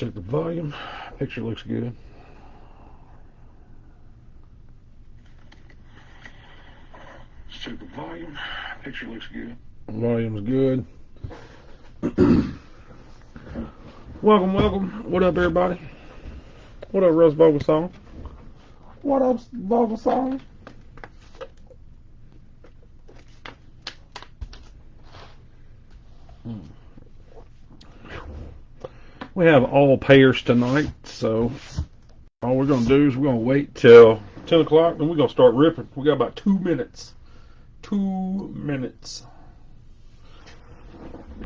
Check the volume. Picture looks good. Check the volume. Picture looks good. Volume's good. Welcome. What up, everybody? What up, Russ Vogelsong? What up, Vogelsong? We have all payers tonight, so all we're going to do is we're going to wait till 10 o'clock, and we're going to start ripping. We got about 2 minutes. 2 minutes.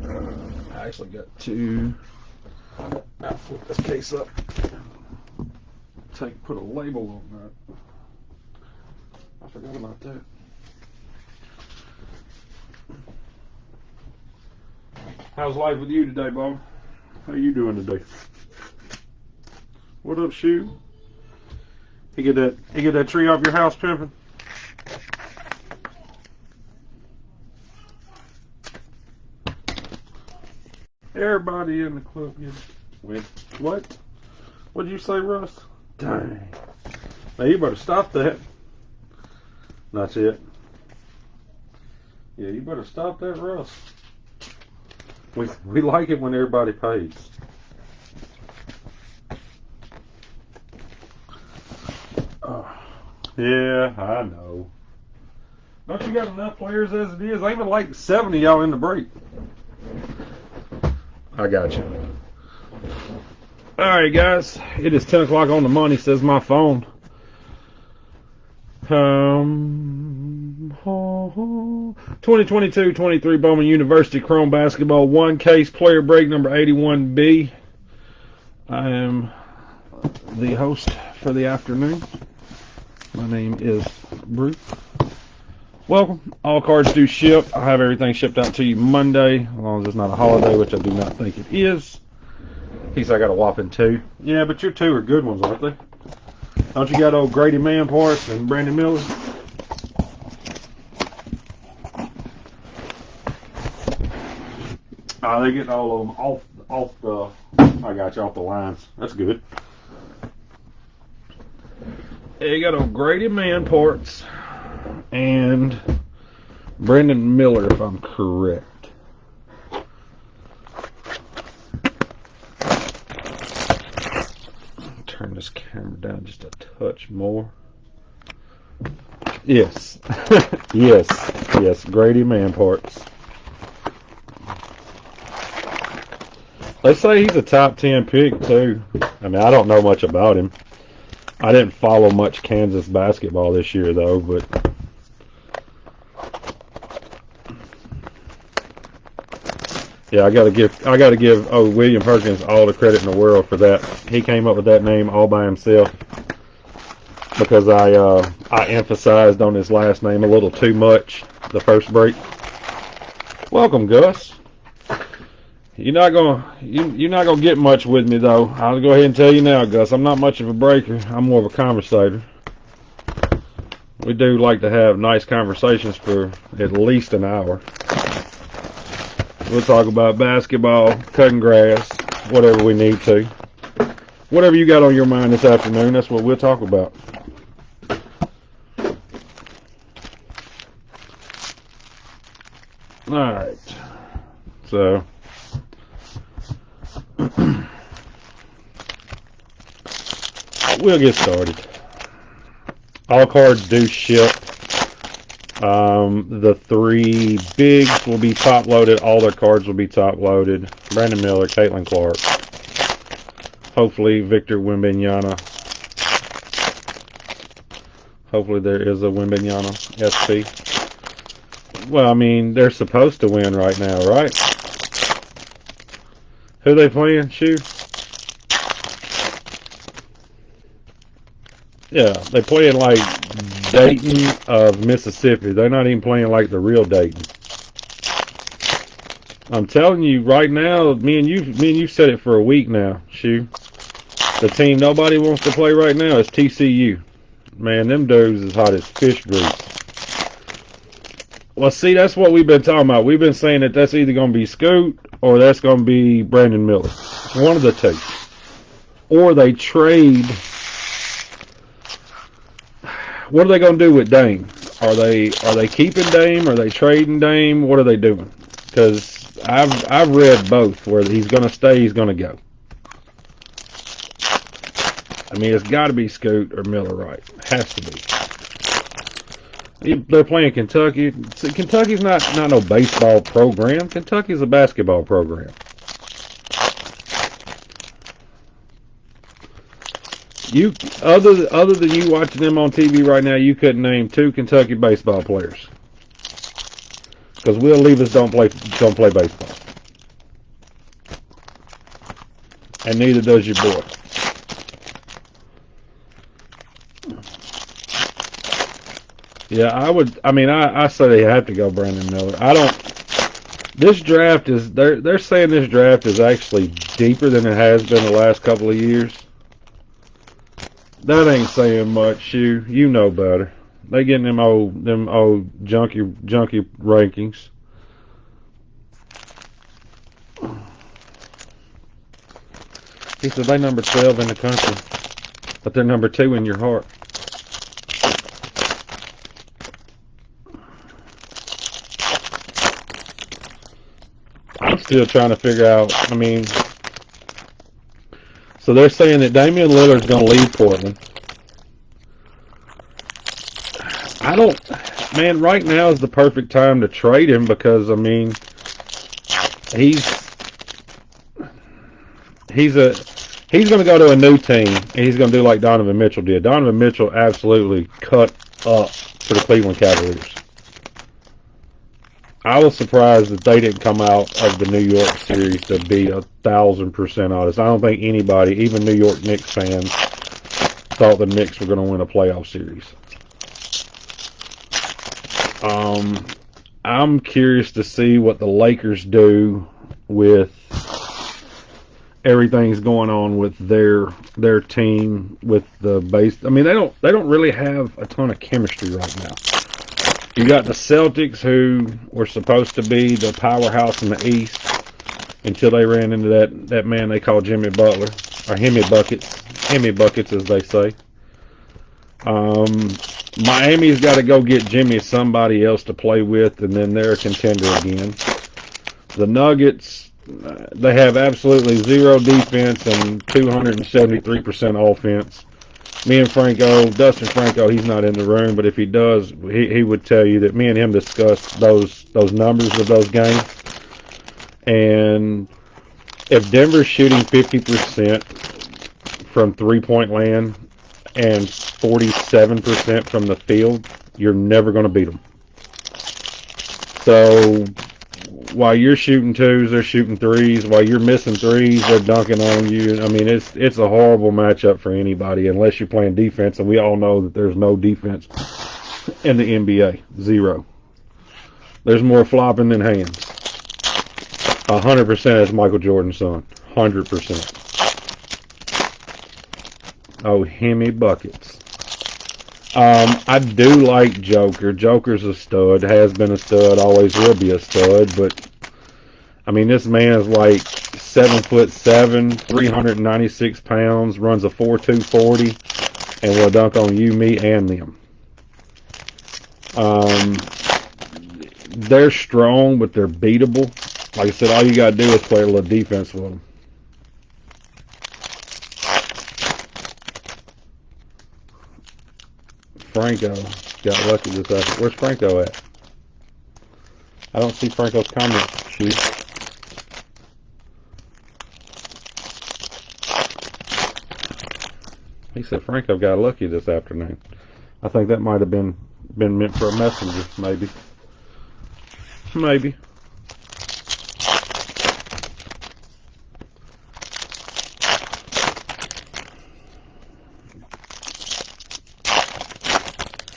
I actually got to flip this case up. Put a label on that. I forgot about that. How's life with you today, Bob? How you doing today? What up, Shoe? You get that tree off your house, pimping? Everybody in the club went. What? What'd you say, Russ? Dang. Now you better stop that. That's it. Yeah, you better stop that, Russ. We like it when everybody pays. Yeah, I know. Don't you got enough players as it is? I even like 70 y'all in the break. I got you. Alright, guys. It is 10 o'clock on the money, says my phone. 2022-23 Bowman University Chrome Basketball 1 case player break number 81B. I am the host for the afternoon. My name is Bruce. Welcome. All cards do ship. I have everything shipped out to you Monday, as long as it's not a holiday, which I do not think it is. At least I got a whopping 2. Yeah, but your 2 are good ones, aren't they? Don't you got old Grady Manparts and Brandon Miller? They're getting all of them off the. I got you off the lines. That's good. You got old Grady Manparts and Brandon Miller, if I'm correct. Turn this camera down just a touch more. Yes. yes, Grady Manparts. They say he's a top 10 pick too. I mean, I don't know much about him. I didn't follow much Kansas basketball this year though, but yeah, I gotta give William Perkins all the credit in the world for that. He came up with that name all by himself because I emphasized on his last name a little too much the first break. Welcome, Gus. You're not gonna get much with me though. I'll go ahead and tell you now, Gus. I'm not much of a breaker. I'm more of a conversator. We do like to have nice conversations for at least an hour. We'll talk about basketball, cutting grass, whatever we need to. Whatever you got on your mind this afternoon, that's what we'll talk about. Alright. So we'll get started. All cards do ship. The 3 bigs will be top loaded. All their cards will be top loaded. Brandon Miller, Caitlin Clark. Hopefully Victor Wembanyama. Hopefully there is a Wembanyama SP. Well, I mean, they're supposed to win right now, right? Who they playing, Shoe? Yeah, they playing like Dayton of Mississippi. They're not even playing like the real Dayton. I'm telling you right now, me and you said it for a week now, Shoe. The team nobody wants to play right now is TCU. Man, them dudes is hot as fish grease. Well, see, that's what we've been talking about. We've been saying that that's either going to be Scoot or that's going to be Brandon Miller. One of the two. or they trade. What are they going to do with Dame? Are they keeping Dame? Are they trading Dame? What are they doing? Because I've read both where he's going to stay, he's going to go. I mean, it's got to be Scoot or Miller, right? Has to be. They're playing Kentucky. See, Kentucky's not no baseball program. Kentucky's a basketball program. You other than you watching them on TV right now, you couldn't name 2 Kentucky baseball players. Because Will Levis don't play baseball, and neither does your boy. Yeah, I would. I mean, I say they have to go Brandon Miller. I don't. This draft is they're saying this draft is actually deeper than it has been the last couple of years. That ain't saying much. You know better. They getting them old junky rankings. He said they number 12 in the country, but they're number 2 in your heart. I'm still trying to figure out. I mean, so they're saying that Damian Lillard's going to leave Portland. I don't. Man, right now is the perfect time to trade him because I mean, he's going to go to a new team and he's going to do like Donovan Mitchell did. Donovan Mitchell absolutely cut up for the Cleveland Cavaliers. I was surprised that they didn't come out of the New York series to be 1,000% honest. I don't think anybody, even New York Knicks fans, thought the Knicks were going to win a playoff series. I'm curious to see what the Lakers do with everything's going on with their team with the base. I mean, they don't really have a ton of chemistry right now. You got the Celtics, who were supposed to be the powerhouse in the East until they ran into that man they call Jimmy Butler, or Hemi Buckets as they say. Miami's got to go get Jimmy somebody else to play with, and then they're a contender again. The Nuggets, they have absolutely zero defense and 273% offense. Me and Dustin Franco, he's not in the room, but if he does, he would tell you that me and him discussed those numbers of those games. And if Denver's shooting 50% from three-point land and 47% from the field, you're never going to beat them. So while you're shooting 2s, they're shooting 3s. While you're missing 3s, they're dunking on you. I mean, it's a horrible matchup for anybody unless you're playing defense, and we all know that there's no defense in the NBA. Zero. There's more flopping than hands. 100% is Michael Jordan's son. 100%. Oh, Hemi Buckets. I do like Joker. Joker's a stud, has been a stud, always will be a stud, but I mean, this man is like 7'7", 396 pounds, runs a 4.2 40, and will dunk on you, me, and them. They're strong, but they're beatable. Like I said, all you got to do is play a little defense with them. Franco got lucky this afternoon. Where's Franco at? I don't see Franco's comment sheet. He said Franco got lucky this afternoon. I think that might have been meant for a messenger, maybe. Maybe.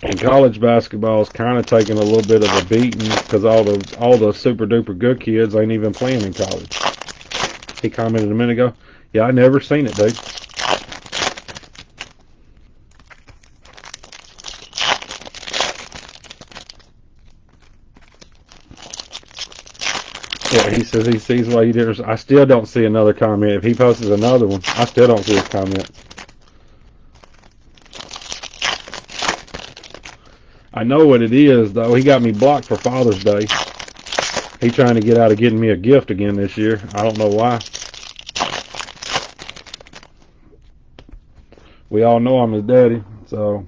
And college basketball is kind of taking a little bit of a beating because all the super duper good kids ain't even playing in college. He commented a minute ago, "Yeah, I never seen it, dude." Yeah, he says he sees why you did. I still don't see another comment. If he posts another one, I still don't see his comment. I know what it is, though. He got me blocked for Father's Day. He trying to get out of getting me a gift again this year. I don't know why. We all know I'm his daddy, so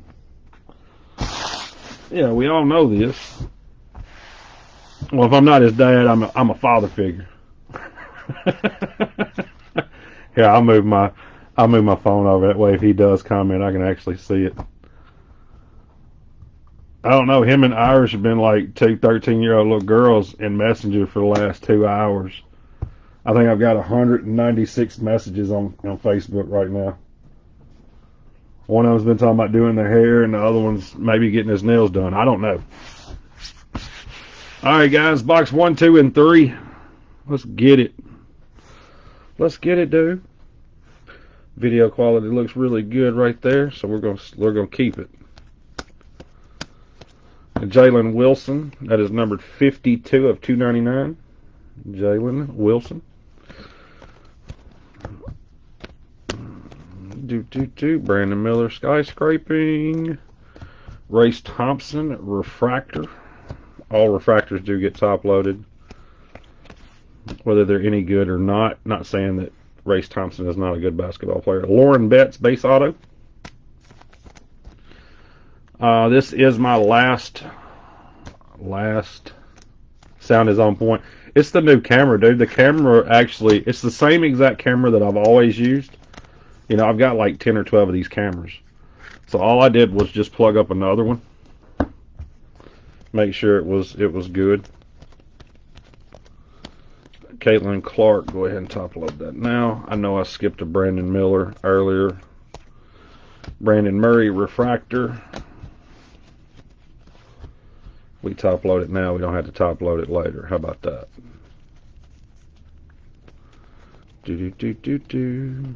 yeah, we all know this. Well, if I'm not his dad, I'm a father figure. Yeah, I'll move my phone over that way. If he does comment, I can actually see it. I don't know. Him and Irish have been like two 13-year-old little girls in Messenger for the last 2 hours. I think I've got 196 messages on Facebook right now. One of them's been talking about doing their hair, and the other one's maybe getting his nails done. I don't know. All right, guys, box 1, 2, and 3. Let's get it. Let's get it, dude. Video quality looks really good right there, so we're gonna keep it. Jalen Wilson, that is numbered 52 of 299. Jalen Wilson. Brandon Miller, skyscraping. Race Thompson, refractor. All refractors do get top loaded, whether they're any good or not. Not saying that Race Thompson is not a good basketball player. Lauren Betts, base auto. This is my last. Sound is on point. It's the new camera, dude. The camera actually, it's the same exact camera that I've always used. You know, I've got like 10 or 12 of these cameras. So all I did was just plug up another one. Make sure it was good. Caitlin Clark, go ahead and top load that now. I know I skipped a Brandon Miller earlier. Brandon Murray, refractor. We top load it now. We don't have to top load it later. How about that? Do.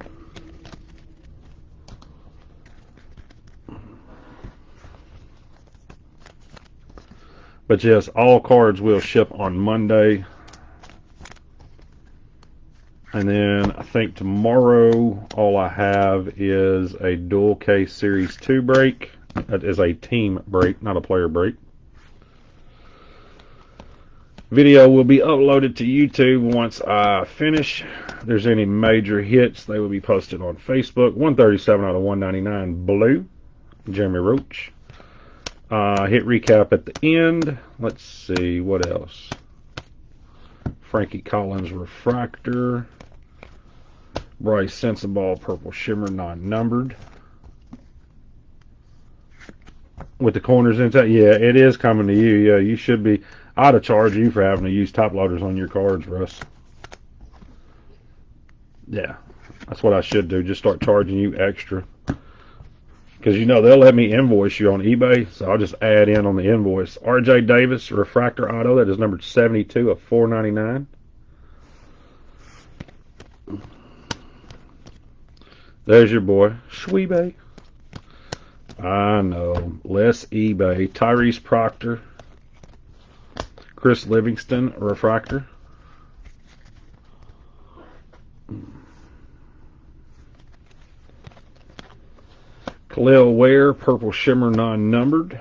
But yes, all cards will ship on Monday. And then I think tomorrow all I have is a dual case Series 2 break. That is a team break, not a player break. Video will be uploaded to YouTube once I finish. If there's any major hits, they will be posted on Facebook. 137 out of 199 blue. Jeremy Roach. Hit recap at the end. Let's see, what else? Frankie Collins, refractor. Bryce Sensabaugh, purple shimmer, non-numbered. With the corners intact, yeah, it is coming to you. Yeah, you should be. I'd have charged you for having to use top loaders on your cards, Russ. Yeah, that's what I should do. Just start charging you extra. Because, you know, they'll let me invoice you on eBay, so I'll just add in on the invoice. R.J. Davis, refractor auto, that is numbered 72 of 499. There's your boy, Schwebe. I know. Less eBay. Tyrese Proctor. Chris Livingston, refractor. Khalil Ware, purple shimmer, non-numbered.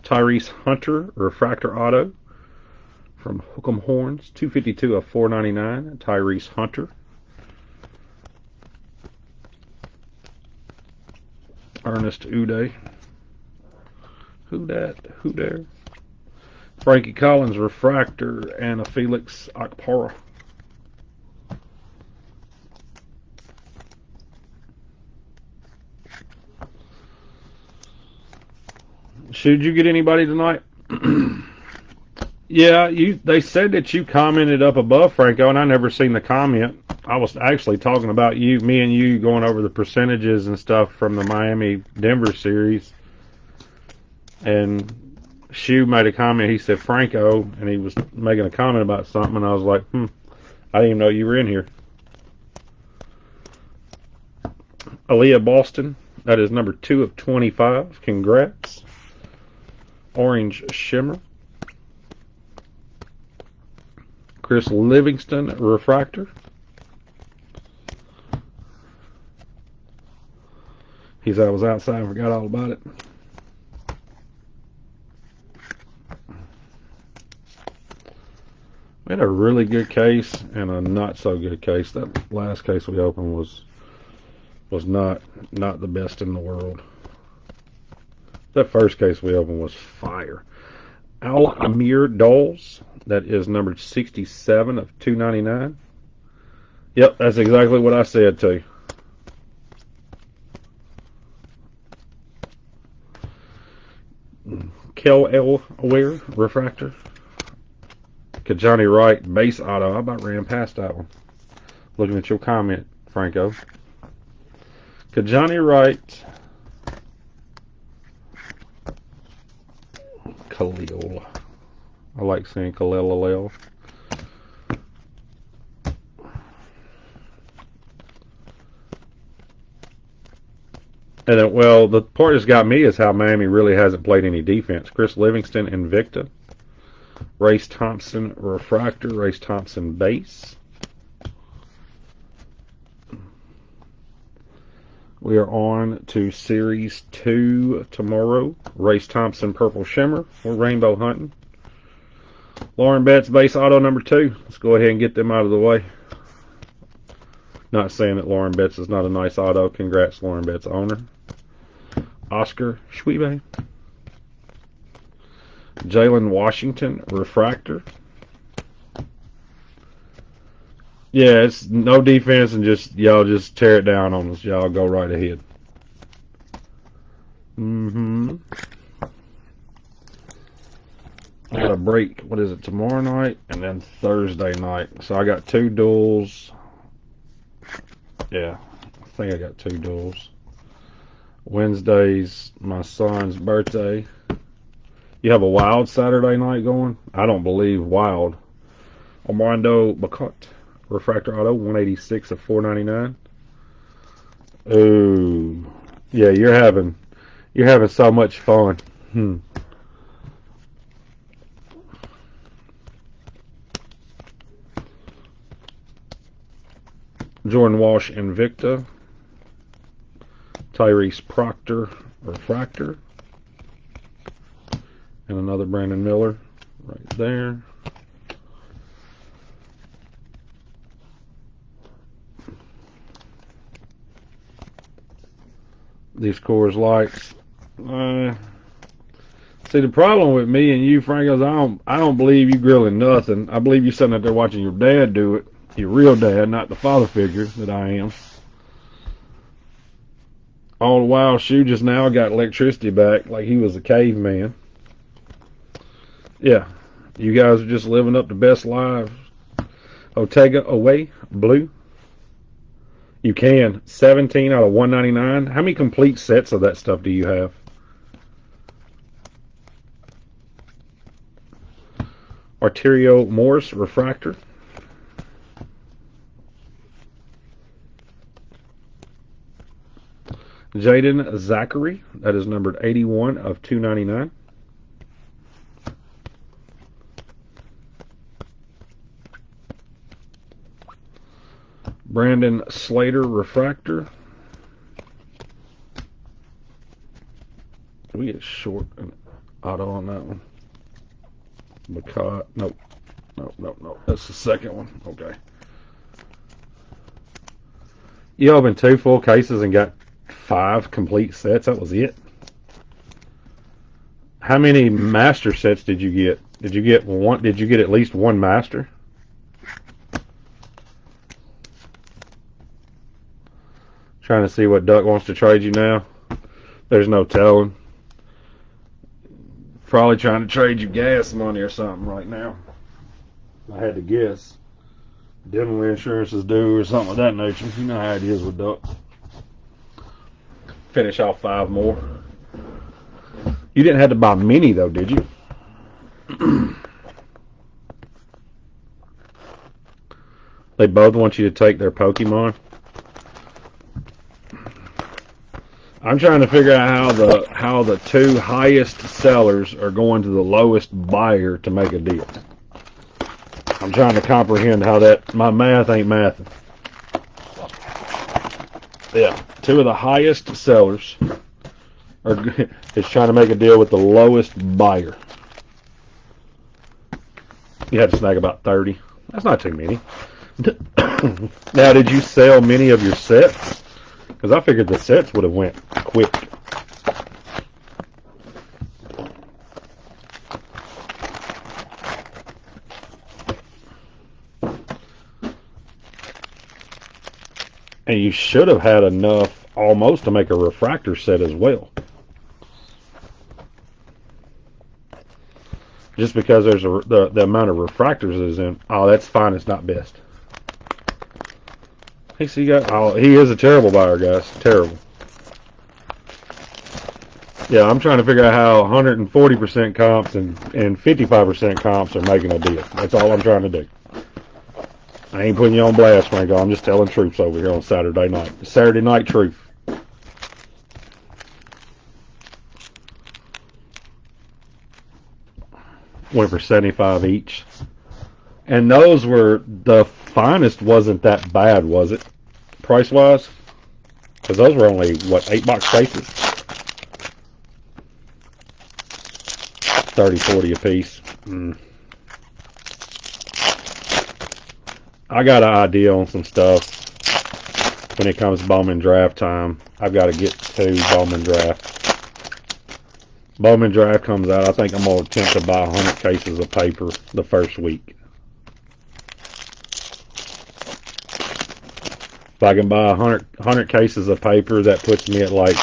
Tyrese Hunter, refractor auto. From Hook'em Horns, 252 of 499. Tyrese Hunter. Ernest Uday. Who dat? Who there? Frankie Collins, refractor, and a Felix Akpara. Should you get anybody tonight? Yeah, they said that you commented up above, Franco, and I never seen the comment. I was actually talking about me and you going over the percentages and stuff from the Miami-Denver series. And Shu made a comment. He said Franco, and he was making a comment about something, and I was like, I didn't even know you were in here. Aaliyah Boston, that is number 2 of 25. Congrats. Orange Shimmer. Chris Livingston refractor. I was outside and forgot all about it. We had a really good case and a not so good case. That last case we opened was not the best in the world. That first case we opened was fire. Al-Amir Doles, that is numbered 67 of 299. Yep, that's exactly what I said too. Kel Elware refractor. Kajani Wright base auto. I about ran past that one. Looking at your comment, Franco. Kajani Wright. Khalil. I like saying Khalil. And then, well, the part that's got me is how Miami really hasn't played any defense. Chris Livingston Invicta. Race Thompson refractor. Race Thompson base. We are on to Series 2 tomorrow. Race Thompson Purple Shimmer. We're rainbow hunting. Lauren Betts base auto number 2. Let's go ahead and get them out of the way. Not saying that Lauren Betts is not a nice auto. Congrats, Lauren Betts owner. Oscar Schwebe. Jalen Washington refractor. Yeah, it's no defense and y'all just tear it down on us. Y'all go right ahead. I got a break. What is it? Tomorrow night and then Thursday night. So I got 2 duels. Yeah, I think I got 2 duels. Wednesday's my son's birthday. You have a Wild Saturday night going? I don't believe Wild. Armando Bacot, refractor auto, 186 of 499. Ooh, yeah, you're having so much fun. Jordan Walsh Invicta. Tyrese Proctor refractor. And another Brandon Miller right there. These Coors Lights. See, the problem with me and you, Frank, is I don't believe you grilling nothing. I believe you sitting out there watching your dad do it. Your real dad, not the father figure that I am. All the while, Shu just now got electricity back like he was a caveman. Yeah, you guys are just living up the best lives. Ortega away, blue. You can. 17 out of 199. How many complete sets of that stuff do you have? Arterio Morris refractor. Jaden Zachary, that is numbered 81 of 299. Brandon Slater refractor. We get short an auto on that one. Because nope. That's the second one. Okay. You opened 2 full cases and got 5 complete sets. That was it. How many master sets did you get? Did you get one? Did you get at least one master? Trying to see what Duck wants to trade you now. There's no telling. Probably trying to trade you gas money or something right now. I had to guess. Dental insurance is due or something of that nature. You know how it is with Duck. Finish off 5 more. You didn't have to buy many though, did you? They both want you to take their Pokemon. I'm trying to figure out how the 2 highest sellers are going to the lowest buyer to make a deal. I'm trying to comprehend how that, my math ain't mathing. Yeah, two of the highest sellers is trying to make a deal with the lowest buyer. You had to snag about 30. That's not too many. Now, did you sell many of your sets? Because I figured the sets would have went quick. And you should have had enough almost to make a refractor set as well. Just because there's the amount of refractors is in. Oh, that's fine. It's not best. He is a terrible buyer, guys. Terrible. Yeah, I'm trying to figure out how 140% comps and 55% comps are making a deal. That's all I'm trying to do. I ain't putting you on blast, Franco. I'm just telling truths over here on Saturday night. Saturday night truth. Went for 75 each. And those were, the finest wasn't that bad, was it? Price-wise? Because those were only, what, 8-box cases? 30, 40 a piece. I got an idea on some stuff when it comes to Bowman draft time. I've got to get to Bowman draft. Bowman draft comes out. I think I'm going to attempt to buy 100 cases of paper the first week. If I can buy 100 cases of paper, that puts me at like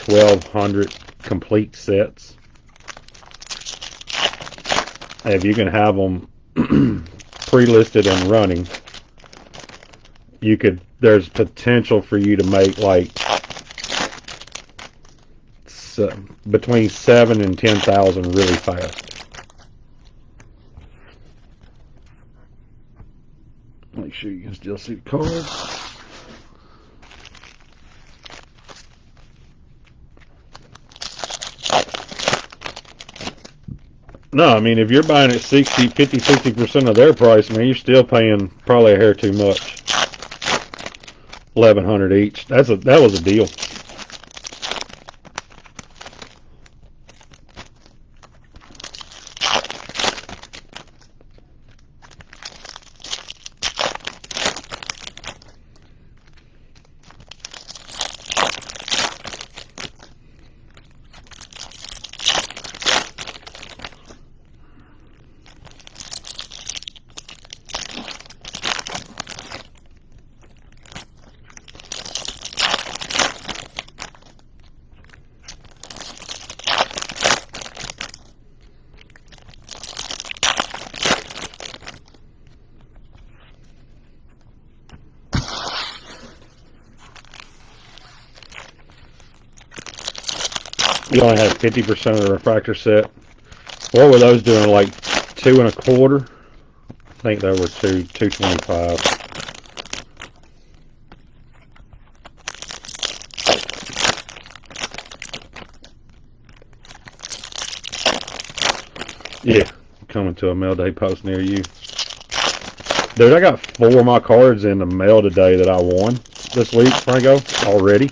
1,200 complete sets. And if you can have them pre-listed and running, there's potential for you to make like between 7,000 and 10,000 really fast. Make sure you can still see the cards. No, I mean, if you're buying at 60% of their price, man, you're still paying probably a hair too much. 1,100 each. That was a deal. You only had 50% of the refractor set. What were those doing? Like 2 1/4? I think they were 225. Yeah, coming to a mail day post near you. Dude, I got 4 of my cards in the mail today that I won this week, Franco, already.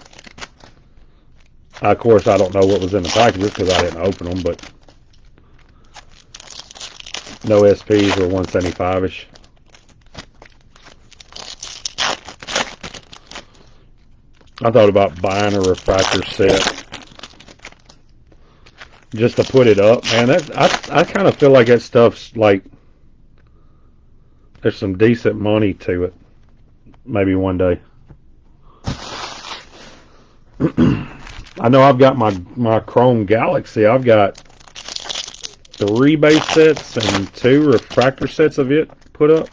Of course, I don't know what was in the packages because I didn't open them, but no SPs were 175-ish. I thought about buying a refractor set just to put it up. Man, I kind of feel like that stuff's like there's some decent money to it. Maybe one day. I know I've got my Chrome Galaxy. I've got 3 base sets and 2 refractor sets of it put up.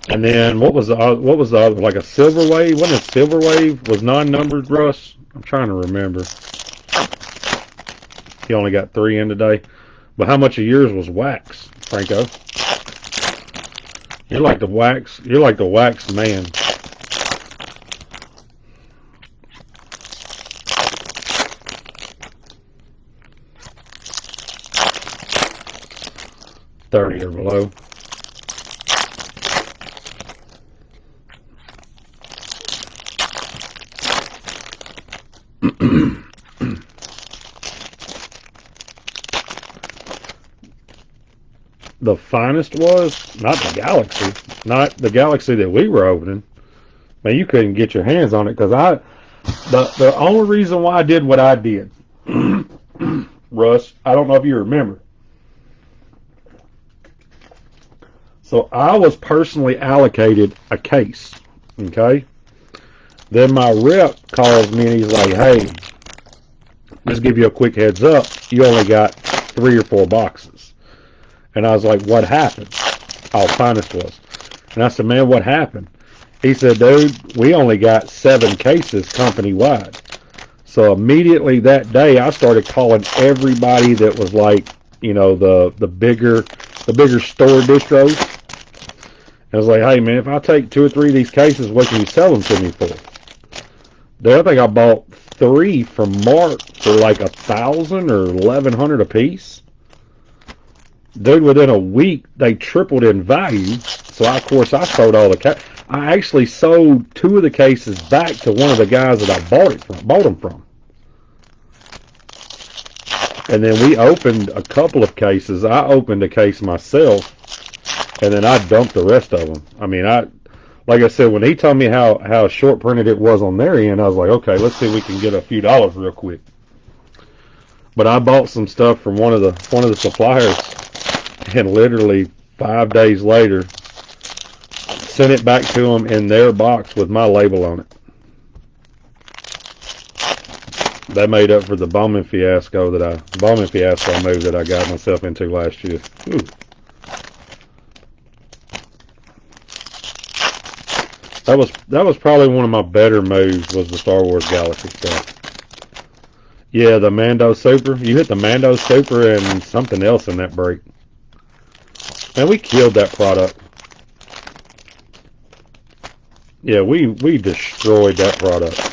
And then what was the other, like a Silver Wave? Wasn't it Silver Wave was non-numbered, Russ? I'm trying to remember. He only got 3 in today. But how much of yours was wax, Franco? You're like the wax man. 30 or below. The finest was not the Galaxy that we were opening. Man, you couldn't get your hands on it because the only reason why I did what I did, Russ, I don't know if you remember. So I was personally allocated a case. Okay. Then my rep calls me and he's like, "Hey, let's give you a quick heads up. You only got 3 or 4 boxes." And I was like, "What happened?" Our finest was. And I said, "Man, what happened?" He said, "Dude, we only got 7 cases company wide." So immediately that day, I started calling everybody that was like, the bigger store distros. I was like, "Hey man, if I take 2 or 3 of these cases, what can you sell them to me for?" Then I think I bought 3 from Mark for like 1,000 or 1,100 a piece. Dude, within a week they tripled in value. So of course I sold all the cases. I actually sold 2 of the cases back to one of the guys that I bought them from. And then we opened a couple of cases. I opened a case myself, and then I dumped the rest of them. I mean, like I said, when he told me how short printed it was on their end, I was like, okay, let's see if we can get a few dollars real quick. But I bought some stuff from one of the suppliers, and literally 5 days later, sent it back to them in their box with my label on it. That made up for the Bowman fiasco move that I got myself into last year. Ooh. That was probably one of my better moves was the Star Wars Galaxy stuff. Yeah, the Mando Super. You hit the Mando Super and something else in that break. Man, we killed that product. Yeah, we destroyed that product.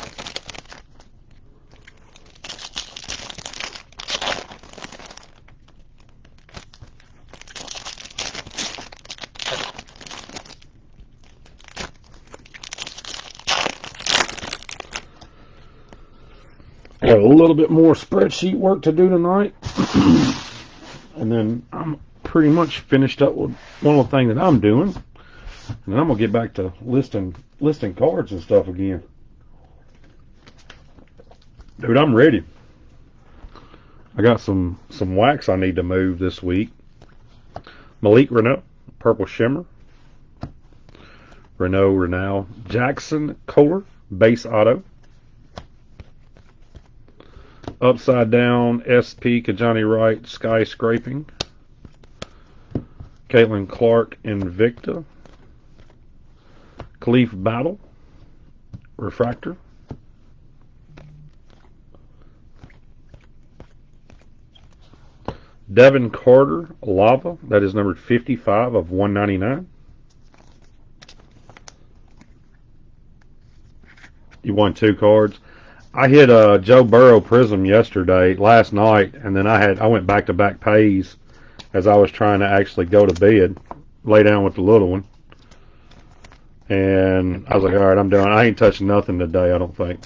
Got a little bit more spreadsheet work to do tonight. And then I'm pretty much finished up with one of the things that I'm doing. And then I'm going to get back to listing cards and stuff again. Dude, I'm ready. I got some wax I need to move this week. Malik Renault, Purple Shimmer. Renault Jackson Kohler, Base Auto. Upside Down SP Kajani Wright Skyscraping. Caitlin Clark Invicta. Khalif Battle Refractor. Devin Carter Lava, that is numbered 55 of 199. You won 2 cards. I hit a Joe Burrow Prism last night, and then I went back to back pays as I was trying to actually go to bed, lay down with the little one. And I was like, all right, I'm done. I ain't touching nothing today, I don't think.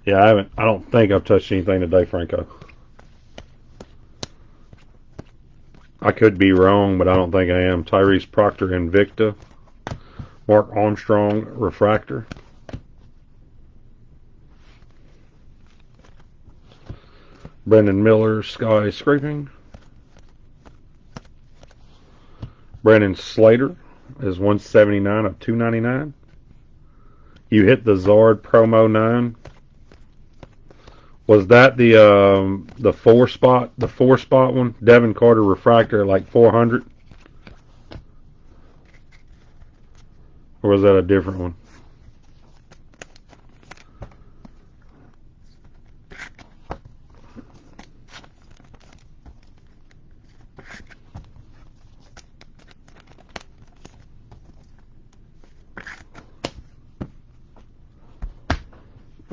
Yeah, I don't think I've touched anything today, Franco. I could be wrong, but I don't think I am. Tyrese Proctor Invicta. Mark Armstrong Refractor. Brendan Miller Skyscraping. Brandon Slater is 179 of 299. You hit the Zard Promo 9. Was that the 4-spot one? Devin Carter Refractor at like 400? Or was that a different one?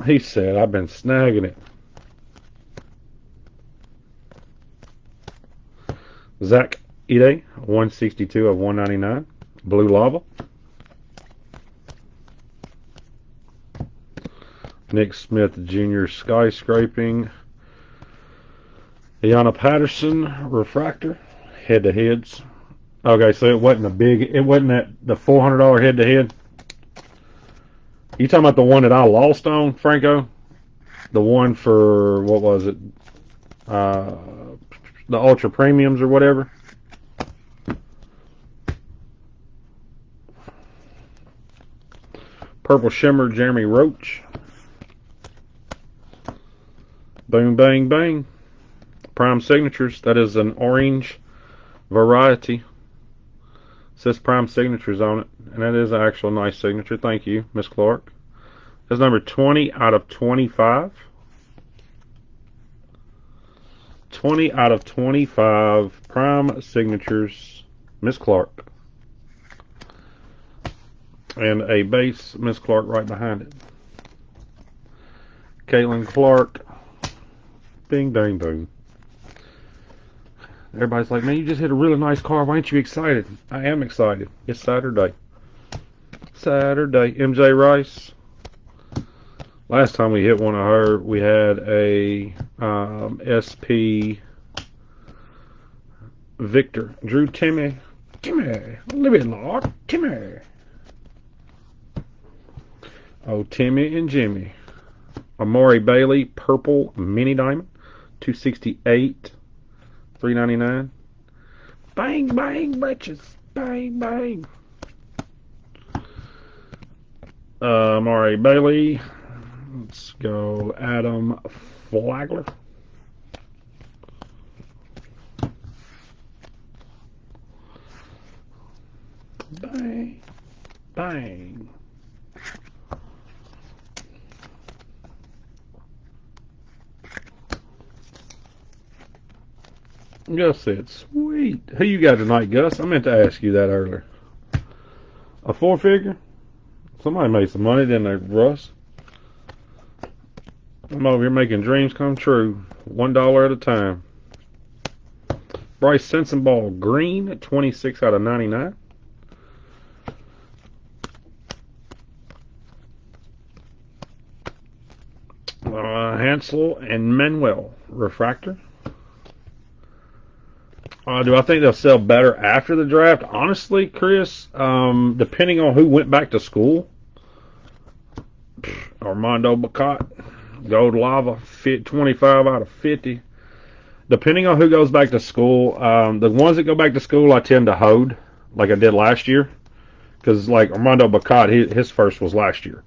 He said, I've been snagging it. Zach Ide, 162 of 199. Blue Lava. Nick Smith Jr. Skyscraping. Ayanna Patterson Refractor. Head-to-heads. Okay, so it wasn't that the $400 head-to-head. You talking about the one that I lost on, Franco? The one for, what was it? The Ultra Premiums or whatever? Purple Shimmer Jeremy Roach. Boom, bang, bang. Prime Signatures. That is an orange variety. Says Prime Signatures on it. And that is an actual nice signature. Thank you, Miss Clark. That's number 20 out of 25. 20 out of 25 Prime Signatures, Miss Clark. And a base, Miss Clark, right behind it. Caitlin Clark. Bing, bang, boom. Everybody's like, man, you just hit a really nice car. Why aren't you excited? I am excited. It's Saturday. Saturday. MJ Rice. Last time we hit one of her, we had a SP Victor. Drew Timmy. Timmy. Live it, Lord. Timmy. Oh, Timmy and Jimmy. Amari Bailey, purple mini diamond. 268. $3.99. Bang, bang, bitches. Bang, bang. Amari Bailey. Let's go Adam Flagler. Bang. Bang. Gus said, sweet. Who you got tonight, Gus? I meant to ask you that earlier. A four-figure? Somebody made some money, didn't they, Russ? I'm over here making dreams come true. $1 at a time. Bryce Sensenball green, 26 out of 99. Hansel and Manuel refractor. Do I think they'll sell better after the draft? Honestly, Chris, depending on who went back to school. Armando Bacot, Gold Lava, 25 out of 50. Depending on who goes back to school, the ones that go back to school I tend to hold, like I did last year. Because, like, Armando Bacot, his first was last year.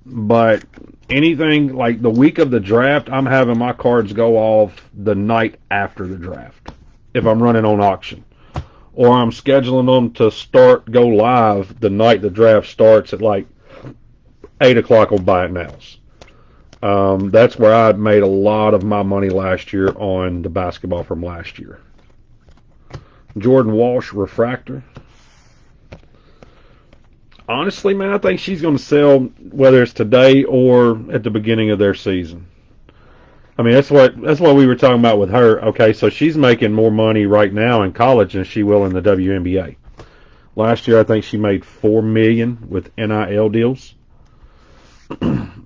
But anything, like the week of the draft, I'm having my cards go off the night after the draft. If I'm running on auction, or I'm scheduling them to go live the night the draft starts at like 8 o'clock on Buy It Nows. That's where I made a lot of my money last year on the basketball from last year. Jordan Walsh refractor. Honestly, man, I think she's going to sell whether it's today or at the beginning of their season. I mean, that's what we were talking about with her. Okay, so she's making more money right now in college than she will in the WNBA. Last year, I think she made $4 million with NIL deals.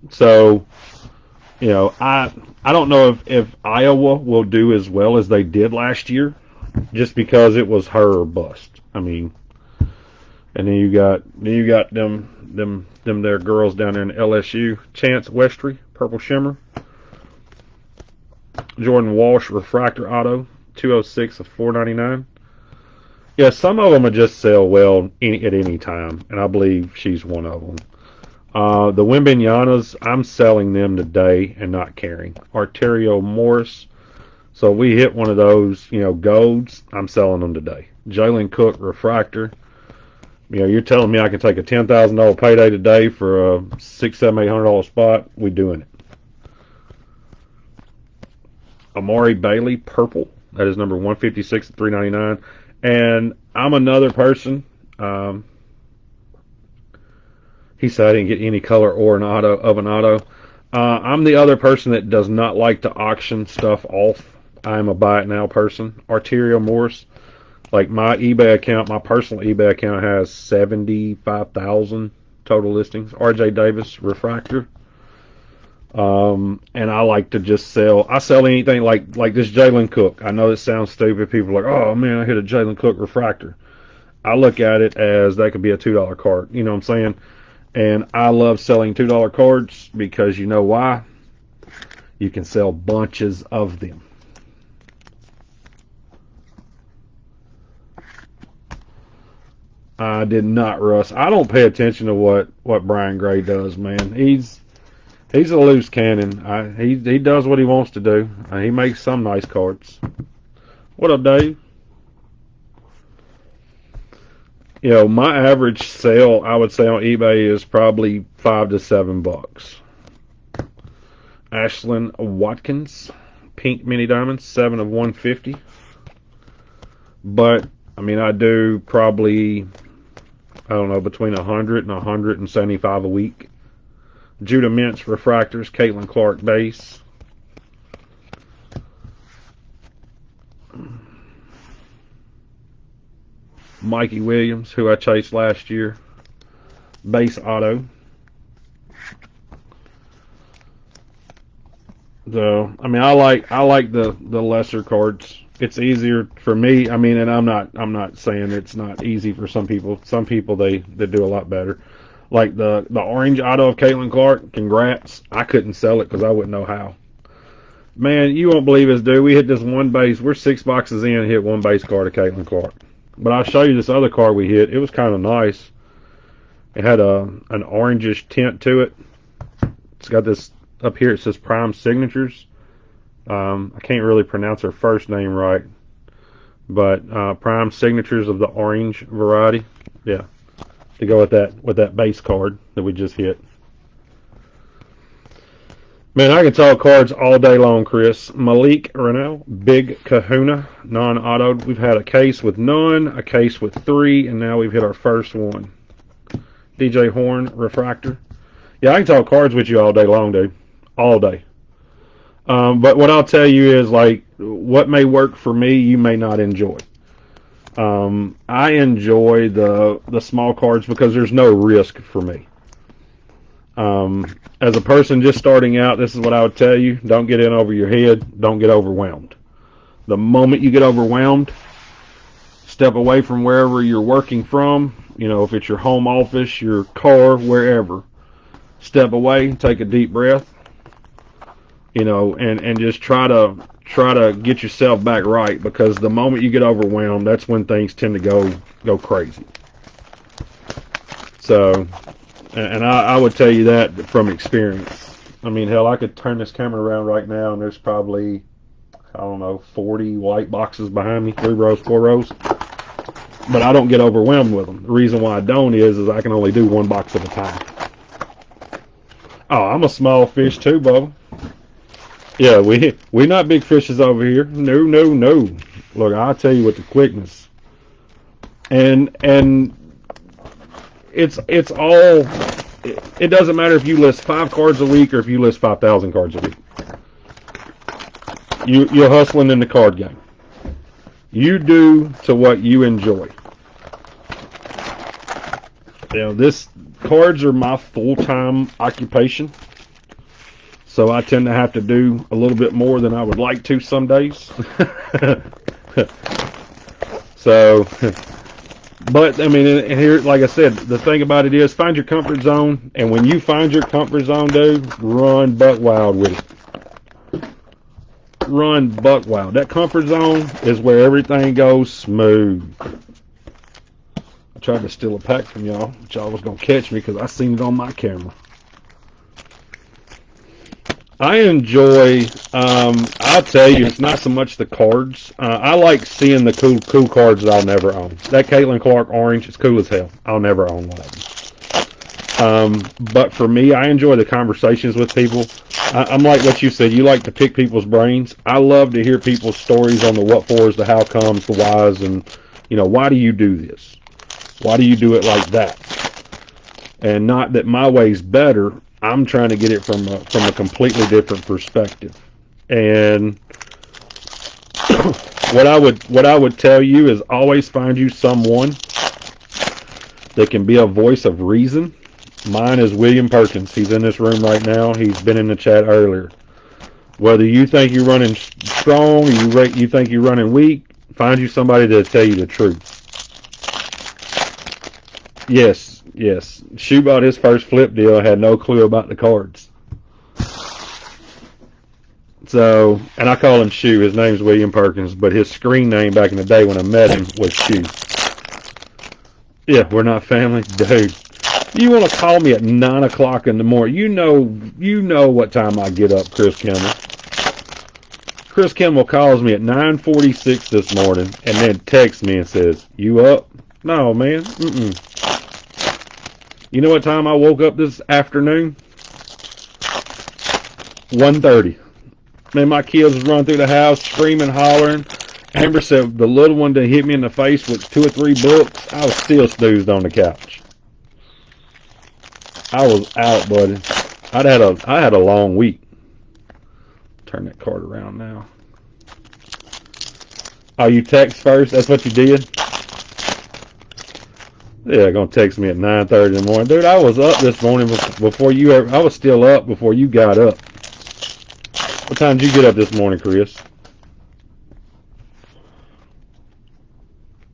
So, you know, I don't know if Iowa will do as well as they did last year, just because it was her or bust. I mean, and then you got them there girls down there in LSU. Chance Westry, purple shimmer. Jordan Walsh refractor auto, 206 of 499. Yeah, some of them will just sell well at any time, and I believe she's one of them. The Wembinyanas, I'm selling them today and not carrying. Arterio Morris. So if we hit one of those, golds, I'm selling them today. Jalen Cook refractor. You're telling me I can take a $10,000 payday today for a $600, $700, $800 spot? We doing it. Amari Bailey, purple. That is number 156 at $3.99. And I'm another person. He said I didn't get any color or an auto. I'm the other person that does not like to auction stuff off. I'm a buy it now person. Arterial Morse, like my eBay account, my personal eBay account has 75,000 total listings. RJ Davis refractor. And I like to just sell. I sell anything like this Jalen Cook. I know it sounds stupid. People are like, oh man, I hit a Jalen Cook refractor. I look at it as that could be a $2 card. You know what I'm saying? And I love selling $2 cards because you know why? You can sell bunches of them. I did not, Russ. I don't pay attention to what Brian Gray does, man. He's a loose cannon. He does what he wants to do. He makes some nice cards. What up, Dave? You know, my average sale, I would say on eBay, is probably $5 to $7. Ashlyn Watkins, pink mini diamonds, 7 of 150. But I mean, I do probably, I don't know, between 100 and 175 a week. Judah Mintz refractors, Caitlin Clark base. Mikey Williams, who I chased last year, base auto. So I mean, I like the lesser cards. It's easier for me. I mean, and I'm not saying it's not easy for some people. Some people they do a lot better. Like the orange auto of Caitlin Clark. Congrats. I couldn't sell it because I wouldn't know how. Man, you won't believe this, dude. We hit this one base. We're 6 boxes in, hit one base card of Caitlin Clark. But I'll show you this other card we hit. It was kind of nice. It had an orangish tint to it. It's got this up here. It says Prime Signatures. I can't really pronounce her first name right, but Prime Signatures of the orange variety. Yeah, to go with that base card that we just hit. Man, I can talk cards all day long, Chris. Malik Renell, Big Kahuna, non-autoed. We've had a case with none, a case with 3, and now we've hit our first one. DJ Horn, refractor. Yeah, I can talk cards with you all day long, dude. All day. But what I'll tell you is, like, what may work for me, you may not enjoy. I enjoy the small cards because there's no risk for me. As a person just starting out, this is what I would tell you. Don't get in over your head. Don't get overwhelmed. The moment you get overwhelmed, step away from wherever you're working from. You know, if it's your home office, your car, wherever. Step away, take a deep breath, you know, and just try to get yourself back right, because the moment you get overwhelmed, that's when things tend to go crazy. So, and I would tell you that from experience. I mean, hell, I could turn this camera around right now, and there's probably, I don't know, 40 white boxes behind me, 3 rows, 4 rows. But I don't get overwhelmed with them. The reason why I don't is I can only do 1 box at a time. Oh, I'm a small fish too, Bubba. Yeah, we not big fishes over here. No, no, no. Look, I'll tell you with the quickness. And it's all, it doesn't matter if you list 5 cards a week or if you list 5,000 cards a week. You're hustling in the card game. You do to what you enjoy. You know, this cards are my full-time occupation. So I tend to have to do a little bit more than I would like to some days. So, but I mean, here, like I said, the thing about it is find your comfort zone. And when you find your comfort zone, dude, run buck wild with it. Run buck wild. That comfort zone is where everything goes smooth. I tried to steal a pack from y'all, but y'all was going to catch me because I seen it on my camera. I enjoy, I'll tell you, it's not so much the cards. I like seeing the cool cards that I'll never own. That Caitlin Clark orange is cool as hell. I'll never own one of them. But for me, I enjoy the conversations with people. I'm like what you said. You like to pick people's brains. I love to hear people's stories on the what fors, the how comes, the whys, and, you know, why do you do this? Why do you do it like that? And not that my way's better. I'm trying to get it from a completely different perspective. And what I would tell you is always find you someone that can be a voice of reason. Mine is William Perkins. He's in this room right now. He's been in the chat earlier. Whether you think you're running strong or you think you're running weak, find you somebody to tell you the truth. Yes. Shu bought his first flip deal, had no clue about the cards. So, and I call him Shu. His name's William Perkins, but his screen name back in the day when I met him was Shu. Yeah, we're not family, dude. You want to call me at 9 o'clock in the morning? You know what time I get up, Chris Kimmel. Chris Kimmel calls me at 9:46 this morning and then texts me and says, "You up?" No, man. You know what time I woke up this afternoon? 1:30. Man, my kids was running through the house screaming, hollering. Amber said the little one that hit me in the face with 2 or 3 books. I was still snoozed on the couch. I was out, buddy. I had a long week. Turn that card around now. Oh, you text first? That's what you did? Yeah, gonna text me at 9:30 in the morning. Dude, I was up this morning before you ever. I was still up before you got up. What time did you get up this morning, Chris?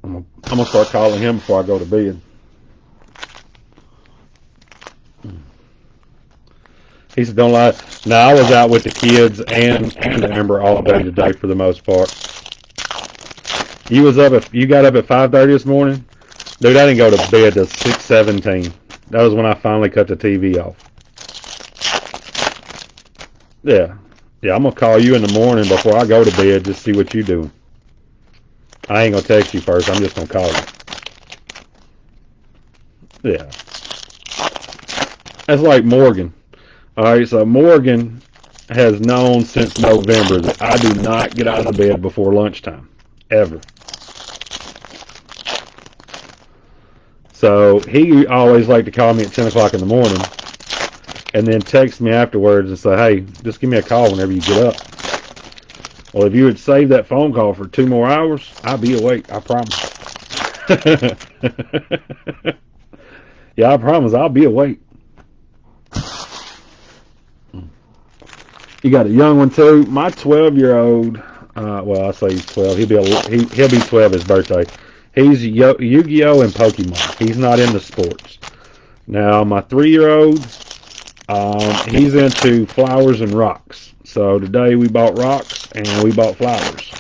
I'm gonna start calling him before I go to bed. He said, "Don't lie." No, I was out with the kids and Amber all day today for the most part. You got up at 5:30 this morning? Dude, I didn't go to bed till 6:17. That was when I finally cut the TV off. Yeah, I'm gonna call you in the morning before I go to bed just see what you doing. I ain't gonna text you first. I'm just gonna call you. Yeah, that's like Morgan. All right, so Morgan has known since November that I do not get out of bed before lunchtime, ever. So he always liked to call me at 10 o'clock in the morning and then text me afterwards and say, "Hey, just give me a call whenever you get up." Well, if you would save that phone call for 2 more hours, I'd be awake, I promise. Yeah, I promise I'll be awake. You got a young one too. My 12-year-old, well, I say he's 12. He'll be 12 his birthday. He's Yu-Gi-Oh and Pokemon. He's not into sports. Now my 3-year-old, he's into flowers and rocks. So today we bought rocks and we bought flowers.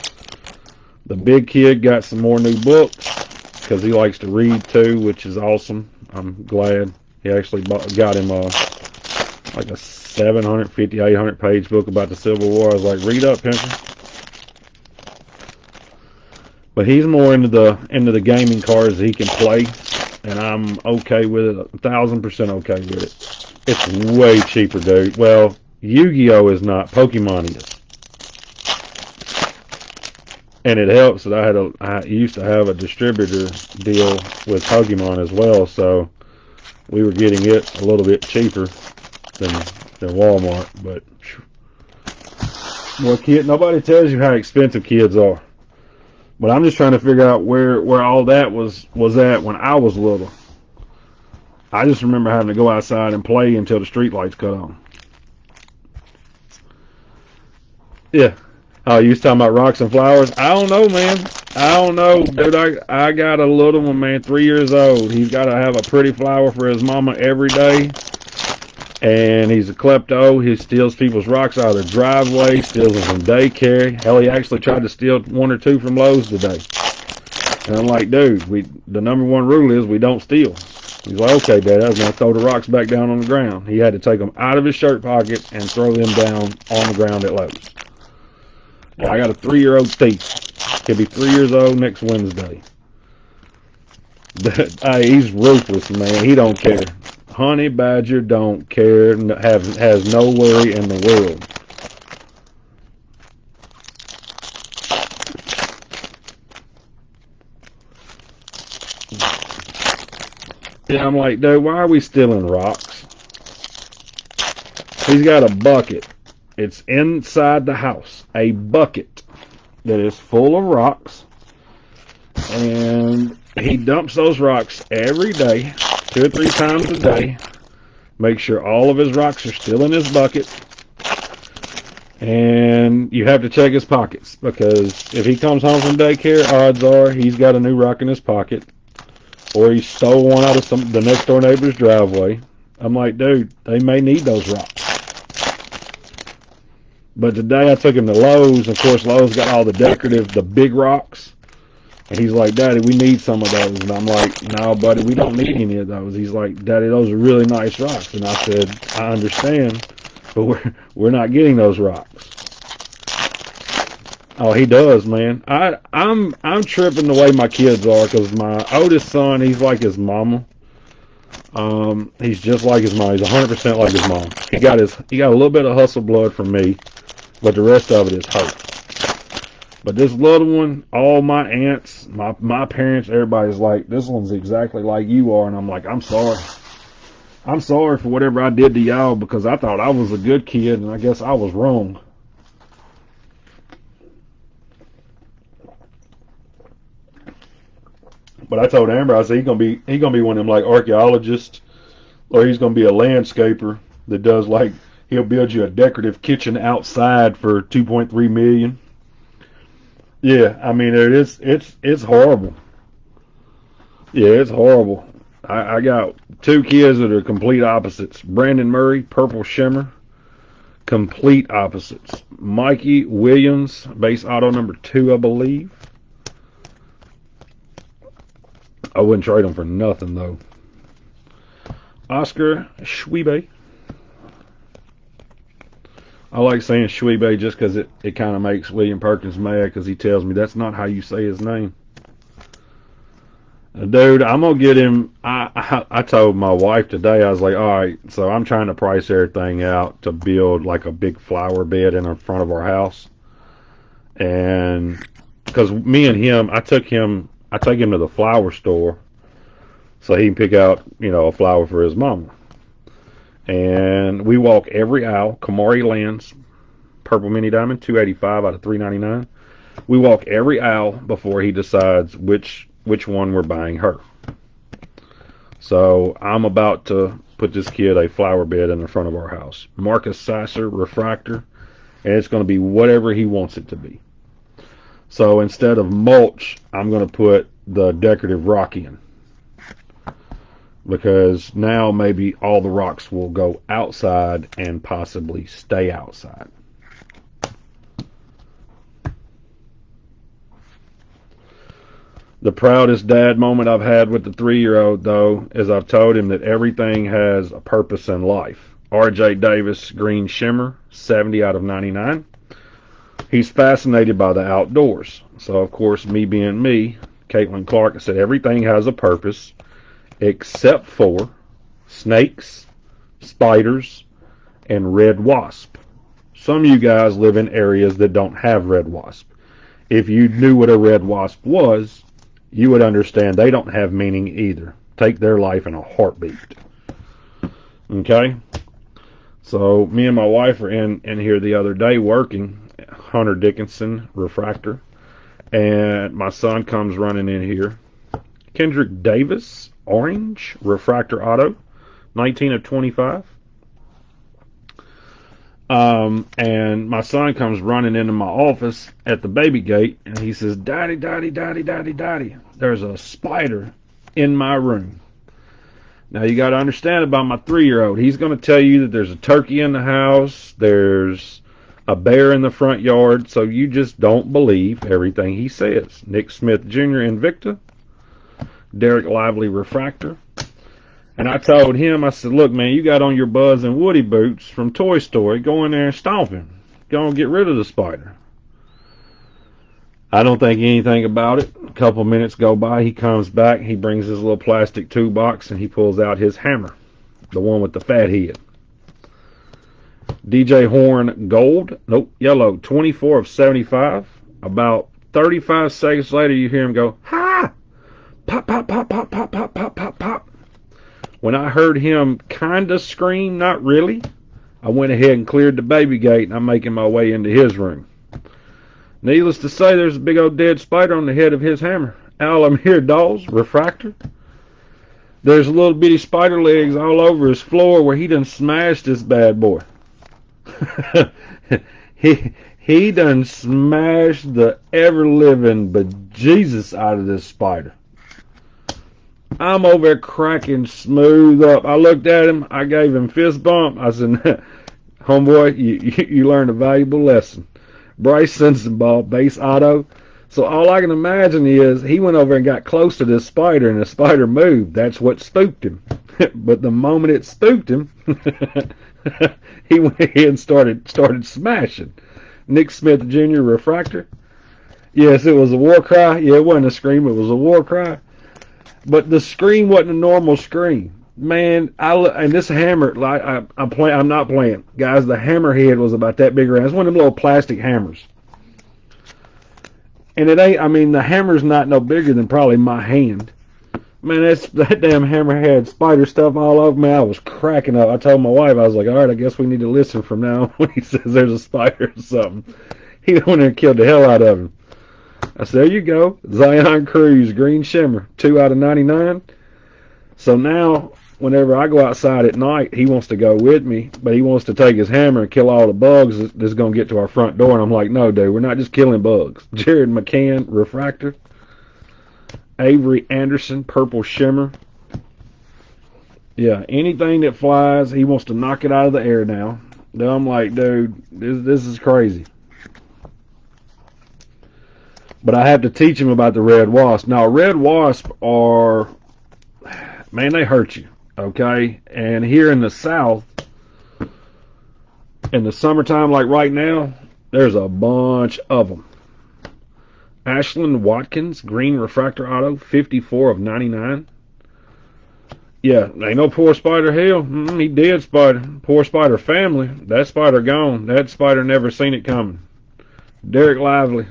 The big kid got some more new books because he likes to read too, which is awesome. I'm glad. He actually got him like a 750, 800 page book about the Civil War. I was like, read up, Pimpin'. But he's more into the gaming cards that he can play, and I'm okay with it, 1,000% okay with it. It's way cheaper, dude. Well, Yu-Gi-Oh is not, Pokemon is. And it helps that I used to have a distributor deal with Pokemon as well, so we were getting it a little bit cheaper than Walmart. But well, nobody tells you how expensive kids are. But I'm just trying to figure out where all that was at when I was little. I just remember having to go outside and play until the street lights cut on. Yeah. Oh, you was talking about rocks and flowers? I don't know, man. I don't know. Dude, I got a little one, man, 3 years old. He's got to have a pretty flower for his mama every day. And he's a klepto. He steals people's rocks out of their driveway, steals them from daycare. Hell, he actually tried to steal 1 or 2 from Lowe's today. And I'm like, dude, the number 1 rule is we don't steal. He's like, okay, Dad, I was going to throw the rocks back down on the ground. He had to take them out of his shirt pocket and throw them down on the ground at Lowe's. I got a 3-year-old thief. He'll be 3 years old next Wednesday. He's ruthless, man. He don't care. Honey Badger don't care. Has no worry in the world. Yeah, I'm like, dude, why are we stealing rocks? He's got a bucket. It's inside the house. A bucket that is full of rocks. And he dumps those rocks every day, 2 or 3 times a day. Make sure all of his rocks are still in his bucket. And you have to check his pockets, because if he comes home from daycare, odds are he's got a new rock in his pocket, or he stole one out of the next door neighbor's driveway. I'm like, dude, they may need those rocks. But today I took him to Lowe's. Of course, Lowe's got all the big rocks. And he's like, Daddy, we need some of those. And I'm like, no, buddy, we don't need any of those. He's like, Daddy, those are really nice rocks. And I said, I understand, but we're not getting those rocks. Oh, he does, man. I'm tripping the way my kids are, because my oldest son, he's like his mama. He's just like his mom. He's 100% like his mom. He got a little bit of hustle blood from me, but the rest of it is hope. But this little one, all my aunts, my parents, everybody's like, this one's exactly like you are. And I'm like, I'm sorry. I'm sorry for whatever I did to y'all, because I thought I was a good kid, and I guess I was wrong. But I told Amber, I said, he's gonna be one of them like archaeologists, or he's gonna be a landscaper that does, like, he'll build you a decorative kitchen outside for $2.3 million. Yeah, I mean, it's horrible. Yeah, it's horrible. I got 2 kids that are complete opposites. Brandon Murray, purple shimmer, complete opposites. Mikey Williams, base auto number 2, I believe. I wouldn't trade him for nothing, though. Oscar Schwebe. I like saying Schwebe just because it kind of makes William Perkins mad, because he tells me that's not how you say his name. Dude, I'm going to get him. I told my wife today, I was like, all right, so I'm trying to price everything out to build like a big flower bed in the front of our house. And because me and him, I take him to the flower store so he can pick out, a flower for his mama. And we walk every aisle. Kamari Lands, purple mini diamond, $285 out of $399. We walk every aisle before he decides which one we're buying her. So I'm about to put this kid a flower bed in the front of our house. Marcus Sasser refractor, and it's going to be whatever he wants it to be. So instead of mulch, I'm going to put the decorative rock in, because now maybe all the rocks will go outside and possibly stay outside. The proudest dad moment I've had with the 3-year-old, though, is I've told him that everything has a purpose in life. R.J. Davis Green Shimmer, 70 out of 99. He's fascinated by the outdoors. So, of course, me being me, Caitlin Clark said everything has a purpose except for snakes, spiders, and red wasp. Some of you guys live in areas that don't have red wasp. If you knew what a red wasp was, you would understand they don't have meaning either. Take their life in a heartbeat. Okay? So me and my wife are in here the other day working, Hunter Dickinson refractor, and my son comes running in here. Kendrick Davis, orange refractor auto, 19 of 25. And my son comes running into my office at the baby gate, and he says, Daddy, Daddy, Daddy, Daddy, Daddy, there's a spider in my room. Now, you got to understand about my 3-year-old. He's going to tell you that there's a turkey in the house, there's a bear in the front yard, so you just don't believe everything he says. Nick Smith Jr. Invicta, Derek Lively refractor. And I told him, I said, look, man, you got on your Buzz and Woody boots from Toy Story. Go in there and stomp him. Go and get rid of the spider. I don't think anything about it. A couple minutes go by. He comes back. He brings his little plastic toolbox, and he pulls out his hammer, the one with the fat head. DJ Horn Gold. Nope, yellow. 24 of 75. About 35 seconds later, you hear him go, ha! Pop, pop, pop, pop, pop, pop, pop, pop, pop. When I heard him kind of scream, not really, I went ahead and cleared the baby gate, and I'm making my way into his room. Needless to say, there's a big old dead spider on the head of his hammer. All I'm here, dolls, refractor. There's little bitty spider legs all over his floor where he done smashed this bad boy. he done smashed the ever-living bejesus out of this spider. I'm over there cracking smooth up. I looked at him. I gave him fist bump. I said, homeboy, you learned a valuable lesson. Bryce Sensenball, base auto. So all I can imagine is he went over and got close to this spider, and the spider moved. That's what spooked him. But the moment it spooked him, he went ahead and started smashing. Nick Smith Jr. refractor. Yes, it was a war cry. Yeah, it wasn't a scream. It was a war cry. But the scream wasn't a normal scream. Man, and this hammer, like I'm not playing, guys. The hammerhead was about that big around. It's one of them little plastic hammers, and it ain't. I mean, the hammer's not no bigger than probably my hand. Man, that damn hammer had spider stuff all over me. I was cracking up. I told my wife, I was like, all right, I guess we need to listen from now on when he says there's a spider or something. He went in there and killed the hell out of him. I said, there you go. Zion Cruz, green shimmer, 2 out of 99. So now, whenever I go outside at night, he wants to go with me, but he wants to take his hammer and kill all the bugs that's going to get to our front door. And I'm like, no, dude, we're not just killing bugs. Jared McCann, refractor. Avery Anderson, purple shimmer. Yeah, anything that flies, he wants to knock it out of the air now. I'm like, dude, this is crazy. But I have to teach him about the red wasp. Now, red wasp are, man, they hurt you, okay? And here in the South, in the summertime, like right now, there's a bunch of them. Ashland Watkins, green refractor auto, 54 of 99. Yeah, ain't no poor spider hell. He dead spider. Poor spider family. That spider gone. That spider never seen it coming. Derek Lively,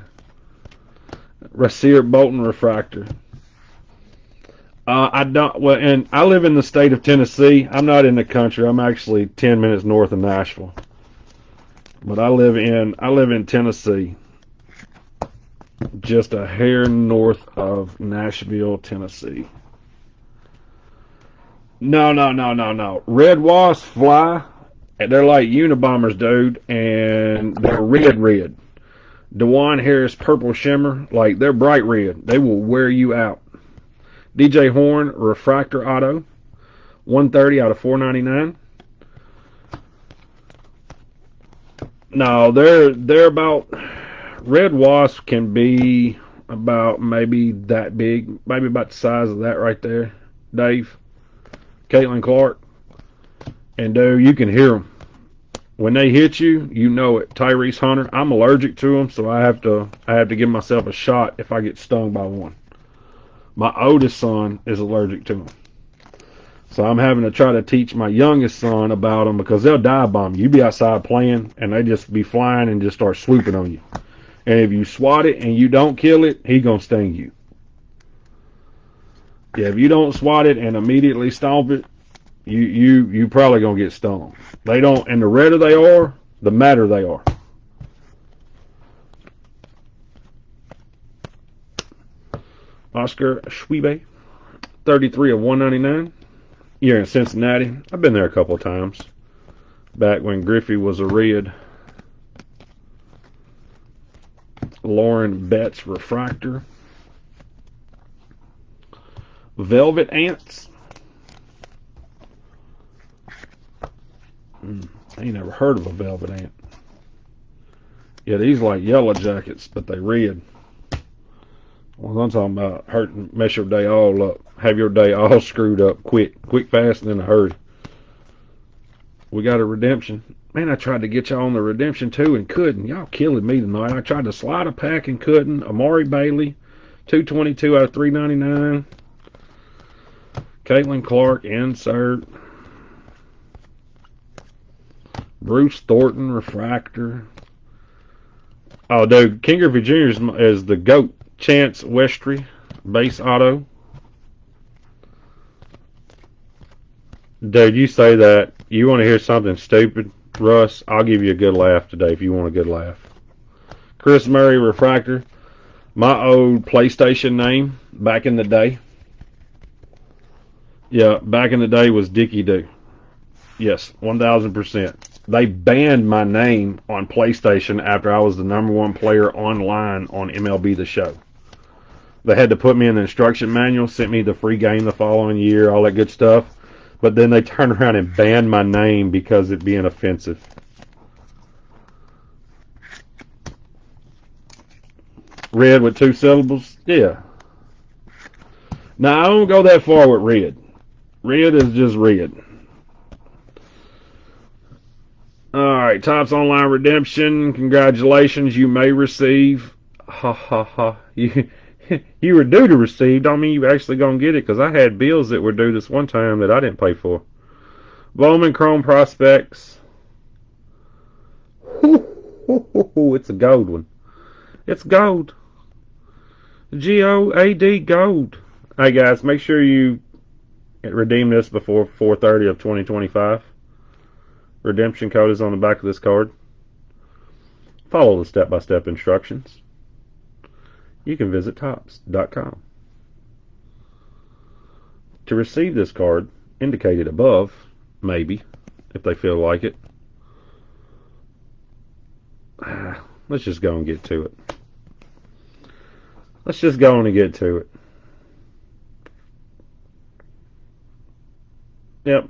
Rasir Bolton refractor. I don't. Well, and I live in the state of Tennessee. I'm not in the country. I'm actually 10 minutes north of Nashville. But I live in Tennessee. Just a hair north of Nashville, Tennessee. No. Red wasps fly. They're like Unabombers, dude, and they're red. DeJuan Harris purple shimmer, like they're bright red. They will wear you out. DJ Horn refractor auto, 130 out of 499. No, they're about. Red wasp can be about maybe that big, maybe about the size of that right there, Dave. Caitlin Clark. And dude, you can hear them. When they hit you, you know it. Tyrese Hunter. I'm allergic to them, so I have to give myself a shot if I get stung by one. My oldest son is allergic to them. So I'm having to try to teach my youngest son about them because they'll dive bomb you. You be outside playing, and they just be flying and just start swooping on you. And if you swat it and you don't kill it, he gonna sting you. Yeah, if you don't swat it and immediately stomp it, you probably gonna get stung. They don't, and the redder they are, the madder they are. Oscar Schwebe, 33 of 199. You're in Cincinnati. I've been there a couple of times. Back when Griffey was a red. Lauren Betts refractor. Velvet ants. I ain't never heard of a velvet ant. Yeah, these like yellow jackets, but they red. Well, I'm talking about hurting, mess your day all up. Have your day all screwed up quick, fast, and in a hurry. We got a redemption. Man, I tried to get y'all on the redemption too and couldn't. Y'all killing me tonight. I tried to slide a pack and couldn't. Amari Bailey, 222 out of 399. Caitlin Clark, insert. Bruce Thornton, refractor. Oh, dude, King Griffey Jr. is the GOAT. Chance Westry, base auto. Dude, you say that. You want to hear something stupid? Russ, I'll give you a good laugh today if you want a good laugh. Chris Murray Refractor. My old PlayStation name back in the day. Yeah, back in the day was Dickie Doo. Yes, 1000%. They banned my name on PlayStation after I was the #1 player online on MLB The Show. They had to put me in the instruction manual, sent me the free game the following year, all that good stuff. But then they turned around and banned my name because it being offensive. Red with 2 syllables? Yeah. Now, I don't go that far with red. Red is just red. Alright, Topps Online Redemption. Congratulations, you may receive. Ha ha ha. You were due to receive. Don't mean you actually gonna get it, because I had bills that were due this one time that I didn't pay for. Bowman Chrome Prospects. It's a gold one. It's gold. GOAD gold. Hey guys, make sure you redeem this before 4/30 of 2025. Redemption code is on the back of this card. Follow the step-by-step instructions. You can visit Topps.com. To receive this card, indicated above, maybe, if they feel like it. Let's just go and get to it. Let's just go on and get to it. Yep.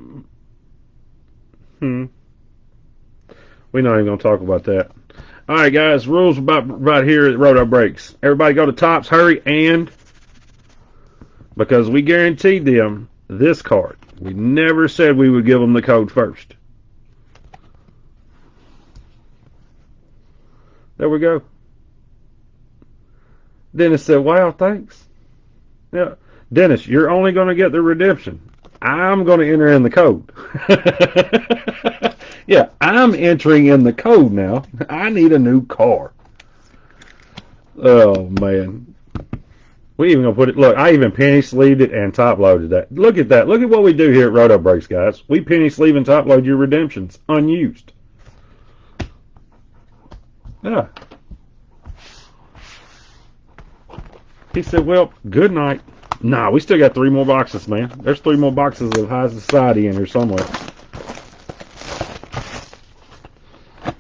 We're not even going to talk about that. All right, guys. Rules about right here at Roto Breaks. Everybody go to Topps. Hurry. And because we guaranteed them this card, we never said we would give them the code first. There we go. Dennis said, wow, thanks. Yeah. Dennis, you're only going to get the redemption. I'm going to enter in the code. Yeah, I'm entering in the code now. I need a new car. Oh, man. We even going to put it, look, I even penny sleeved it and top loaded that. Look at that. Look at what we do here at Roto Breaks, guys. We penny sleeve and top load your redemptions unused. Yeah. He said, well, good night. Nah, we still got 3 more boxes, man. There's 3 more boxes of High Society in here somewhere.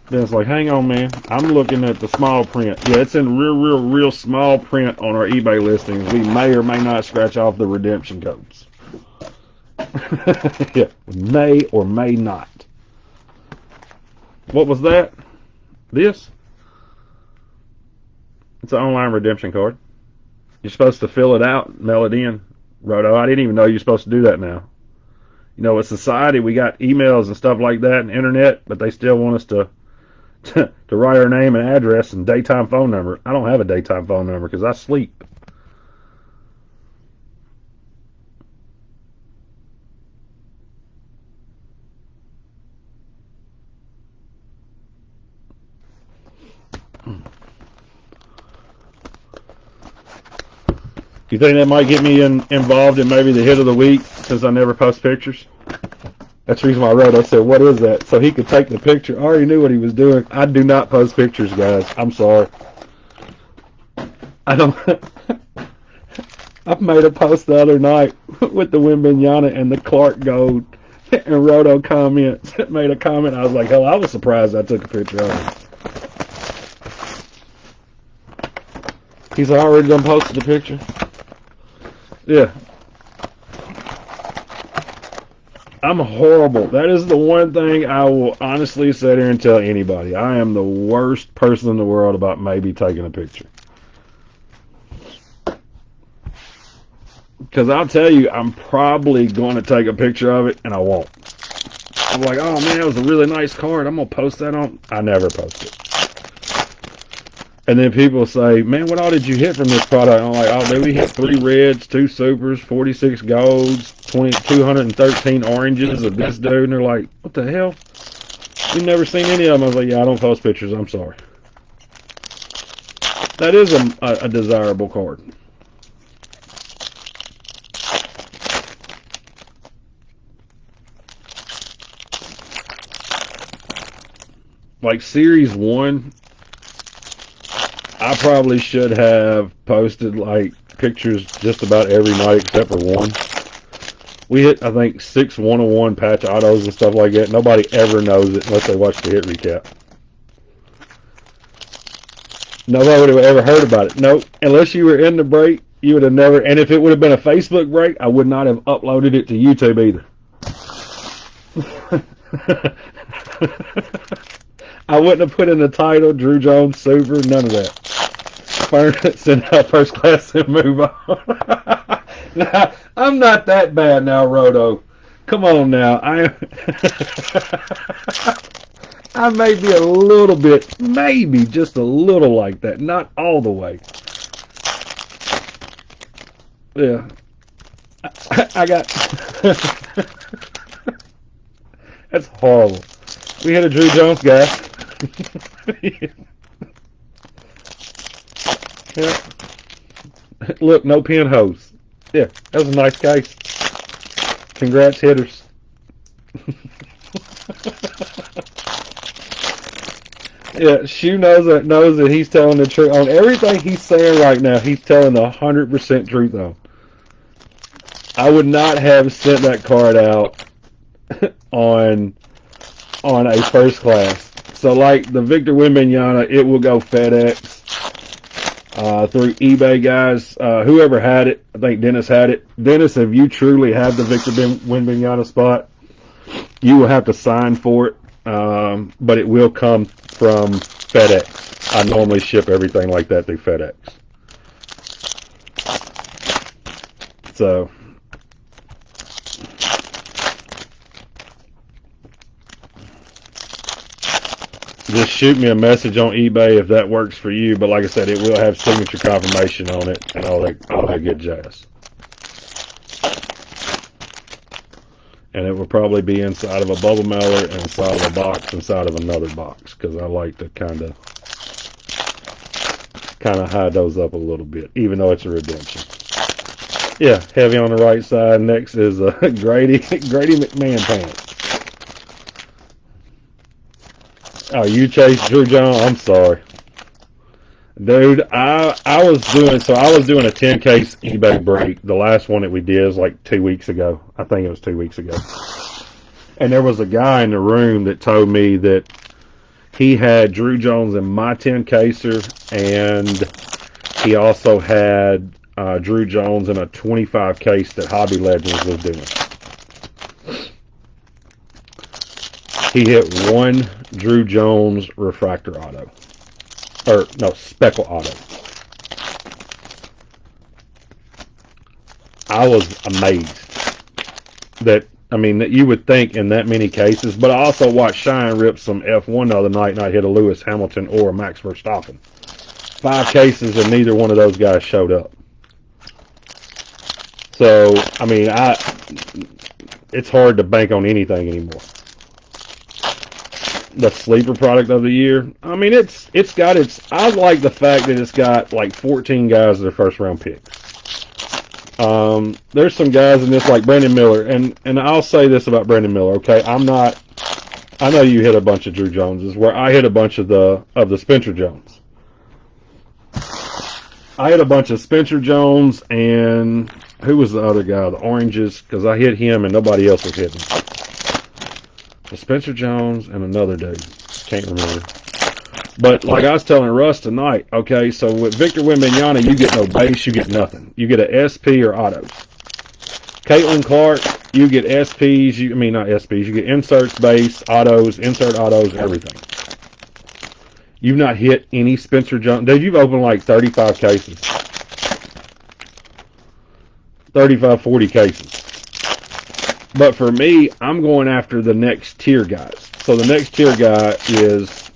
Then it's like, hang on, man. I'm looking at the small print. Yeah, it's in real small print on our eBay listings. We may or may not scratch off the redemption codes. Yeah, may or may not. What was that? This? It's an online redemption card. You're supposed to fill it out, mail it in. Roto, I didn't even know you're supposed to do that now. You know, with society, we got emails and stuff like that and internet, but they still want us to write our name and address and daytime phone number. I don't have a daytime phone number because I sleep. You think that might get me involved in maybe the hit of the week since I never post pictures? That's the reason why I wrote. I said, what is that? So he could take the picture. I already knew what he was doing. I do not post pictures, guys. I'm sorry. I don't. I made a post the other night with the Wimbignana and the Clark Gold, and Roto comments. Made a comment. I was like, hell, I was surprised I took a picture of it. He's already done posted the picture. Yeah. I'm horrible. That is the one thing I will honestly sit here and tell anybody. I am the worst person in the world about maybe taking a picture. Because I'll tell you, I'm probably going to take a picture of it, and I won't. I'm like, oh man, that was a really nice card. I'm going to post that on. I never post it. And then people say, man, what all did you hit from this product? I'm like, oh, dude, we hit 3 reds, 2 supers, 46 golds, 213 oranges of this dude. And they're like, what the hell? You've never seen any of them. I was like, yeah, I don't post pictures. I'm sorry. That is a desirable card. like Series 1, I probably should have posted like pictures just about every night except for one. We hit, I think, 6 101 patch autos and stuff like that. Nobody ever knows it unless they watch the hit recap. Nobody would have ever heard about it. Nope. Unless you were in the break, you would have never. And if it would have been a Facebook break, I would not have uploaded it to YouTube either. I wouldn't have put in the title, Drew Jones Super, none of that. Send out first class and move on. Now, I'm not that bad now, Roto. Come on now. I may be a little bit, maybe just a little like that. Not all the way. Yeah. I got... That's horrible. We had a Drew Jones guy. Yeah. Look, no pin hose. Yeah, that was a nice case. Congrats, hitters. Yeah, Shu knows that he's telling the truth on everything he's saying right now. He's telling the 100% truth on. I would not have sent that card out on a first class. So like the Victor Wembanyama, it will go FedEx through eBay, guys. Whoever had it, I think Dennis had it. Dennis, if you truly have the Victor Wembanyama spot, you will have to sign for it, but it will come from FedEx. I normally ship everything like that through FedEx. So, just shoot me a message on eBay if that works for you. But like I said, it will have signature confirmation on it and all that good jazz. And it will probably be inside of a bubble mailer and inside of a box inside of another box, because I like to kind of hide those up a little bit, even though it's a redemption. Yeah, heavy on the right side. Next is Grady McMahon pants. Oh, you chased Drew Jones? I'm sorry. Dude, I was doing a 10 case eBay break. The last one that we did was like 2 weeks ago. I think it was 2 weeks ago. And there was a guy in the room that told me that he had Drew Jones in my 10 caser, and he also had Drew Jones in a 25 case that Hobby Legends was doing. He hit one Drew Jones refractor auto. Or, no, speckle auto. I was amazed that you would think in that many cases, but I also watched Shine rip some F1 the other night, and I hit a Lewis Hamilton or a Max Verstappen. 5 cases, and neither one of those guys showed up. So, it's hard to bank on anything anymore. The sleeper product of the year, I like the fact that it's got like 14 guys that are first round picks. There's some guys in this like Brandon Miller, and I'll say this about Brandon Miller, okay? I know you hit a bunch of Drew Joneses, where I hit a bunch of the Spencer Jones. I hit a bunch of Spencer Jones, and who was the other guy? The Oranges, because I hit him and nobody else was hitting. Spencer Jones and another dude. Can't remember. But like I was telling Russ tonight, okay, so with Victor Wembanyama, you get no base, you get nothing. You get a SP or autos. Caitlin Clark, you get SPs, not SPs, you get inserts, base, autos, insert autos, everything. You've not hit any Spencer Jones. Dude, you've opened like 35 cases. 35, 40 cases. But for me, I'm going after the next tier guys. So the next tier guy is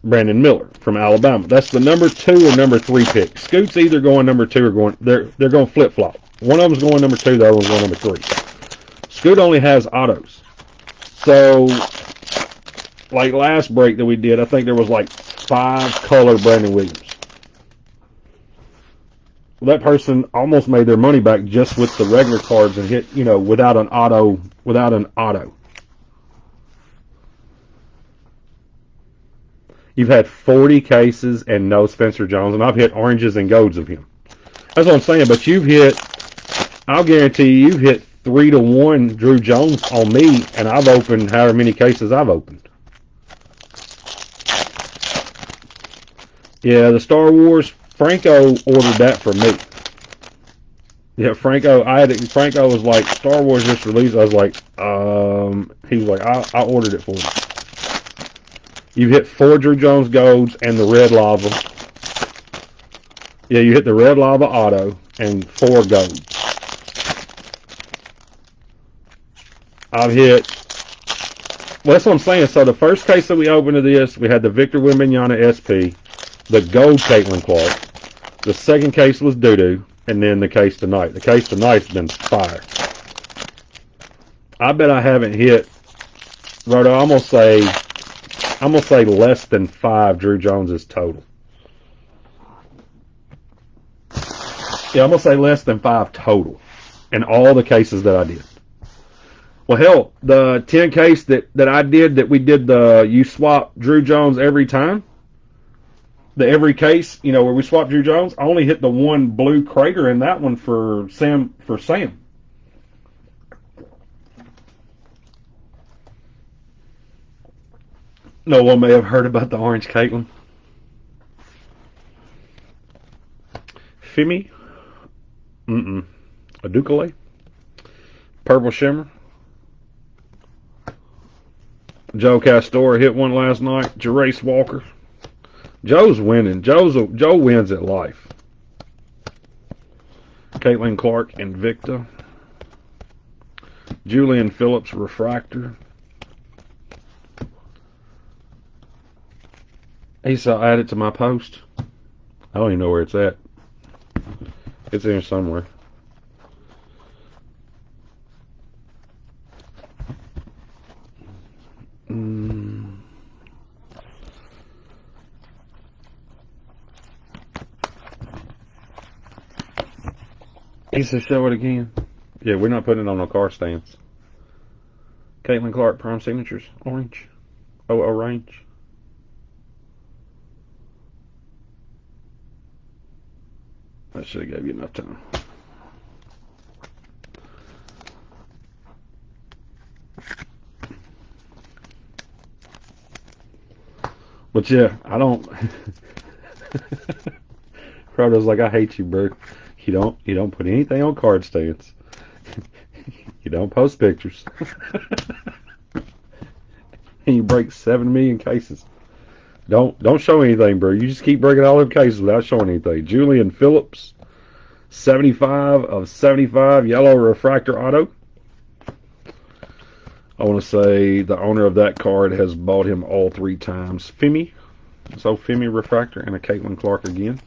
Brandon Miller from Alabama. That's the number 2 or number 3 pick. Scoot's either going number 2 or they're going flip flop. One of them's going number 2, the other one's going number 3. Scoot only has autos. So, like last break that we did, I think there was like 5 color Brandon Williams. That person almost made their money back just with the regular cards and hit, without an auto. You've had 40 cases and no Spencer Jones, and I've hit oranges and golds of him. That's what I'm saying. But you've hit, I'll guarantee you've hit 3-1 Drew Jones on me, and I've opened however many cases I've opened. Yeah, the Star Wars, Franco ordered that for me. Yeah, Franco, Franco was like, Star Wars just released. I was like, he was like, I ordered it for you. You've hit 4 Drew Jones golds and the red lava. Yeah, you hit the red lava auto and 4 golds. I've hit, well, that's what I'm saying. So the first case that we opened of this, we had the Victor Wembanyama SP, the gold Caitlin Clark. The second case was Doodoo, and then the case tonight. The case tonight's been fire. I bet I haven't hit, Roto, I'm gonna say less than 5 Drew Joneses total. Yeah, I'm gonna say less than 5 total in all the cases that I did. Well, hell, the 10 case that I did, that we did you swap Drew Jones every time. Every case, where we swapped Drew Jones, I only hit the one blue crater in that one for Sam. No one may have heard about the orange Caitlin. Fimi, a Ducale, purple shimmer. Joe Castor hit one last night. Jerace Walker. Joe's winning. Joe wins at life. Caitlin Clark Invicta. Julian Phillips Refractor. He saw added to my post. I don't even know where it's at. It's in here somewhere. He said, show it again. Yeah, we're not putting it on no car stands. Caitlin Clark Prime Signatures. Orange. Oh, orange. That should have gave you enough time. But yeah, I don't. Frodo's like, I hate you, bro. You don't put anything on card stands. You don't post pictures. And you break 7 million cases. Don't show anything, bro. You just keep breaking all them cases without showing anything. Julian Phillips, 75 of 75, yellow refractor auto. I want to say the owner of that card has bought him all 3 times. Fimi. So Fimi refractor and a Caitlin Clark again.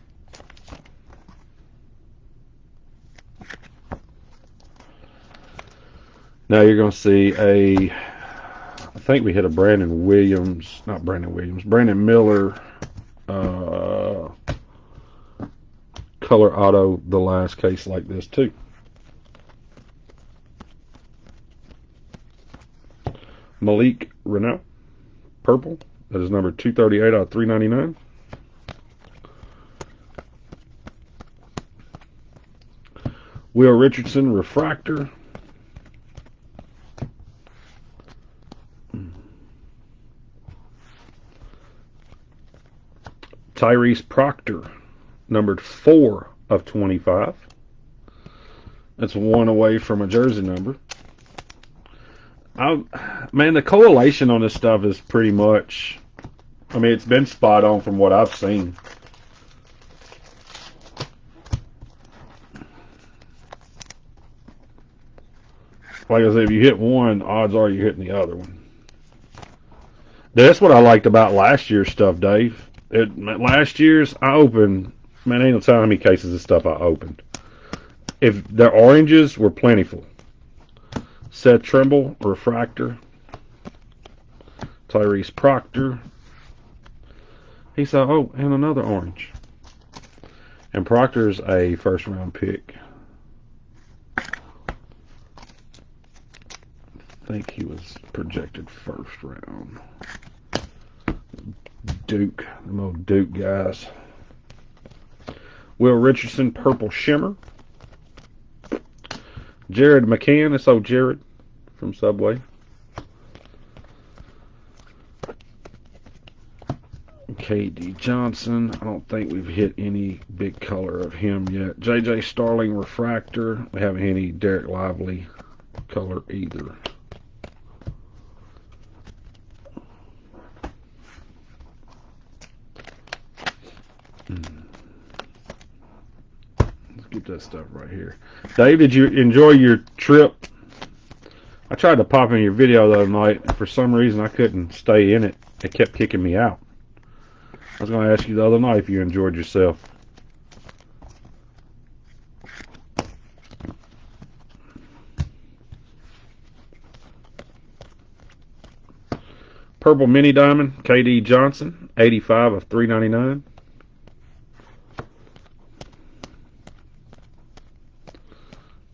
Now you're going to see I think we hit a Brandon Miller color auto the last case like this too. Malik Renault, purple. That is number 238 out of 399. Will Richardson, refractor. Tyrese Proctor, numbered 4 of 25. That's 1 away from a jersey number. Man, the correlation on this stuff is pretty much, it's been spot on from what I've seen. Like I said, if you hit one, odds are you're hitting the other one. That's what I liked about last year's stuff, Dave. Last year's, I opened, ain't no telling how many cases of stuff I opened. If the oranges were plentiful. Seth Trimble, refractor. Tyrese Proctor. He saw, and another orange. And Proctor's a first-round pick. I think he was projected first round. Duke. Them old Duke guys. Will Richardson, Purple Shimmer. Jared McCann. It's old Jared from Subway. K.D. Johnson. I don't think we've hit any big color of him yet. J.J. Starling Refractor. We haven't hit any Derek Lively color either. Let's get that stuff right here. Dave, did you enjoy your trip? I tried to pop in your video the other night, and for some reason I couldn't stay in it. It kept kicking me out. I was going to ask you the other night if you enjoyed yourself. Purple Mini Diamond, K.D. Johnson, 85 of 399.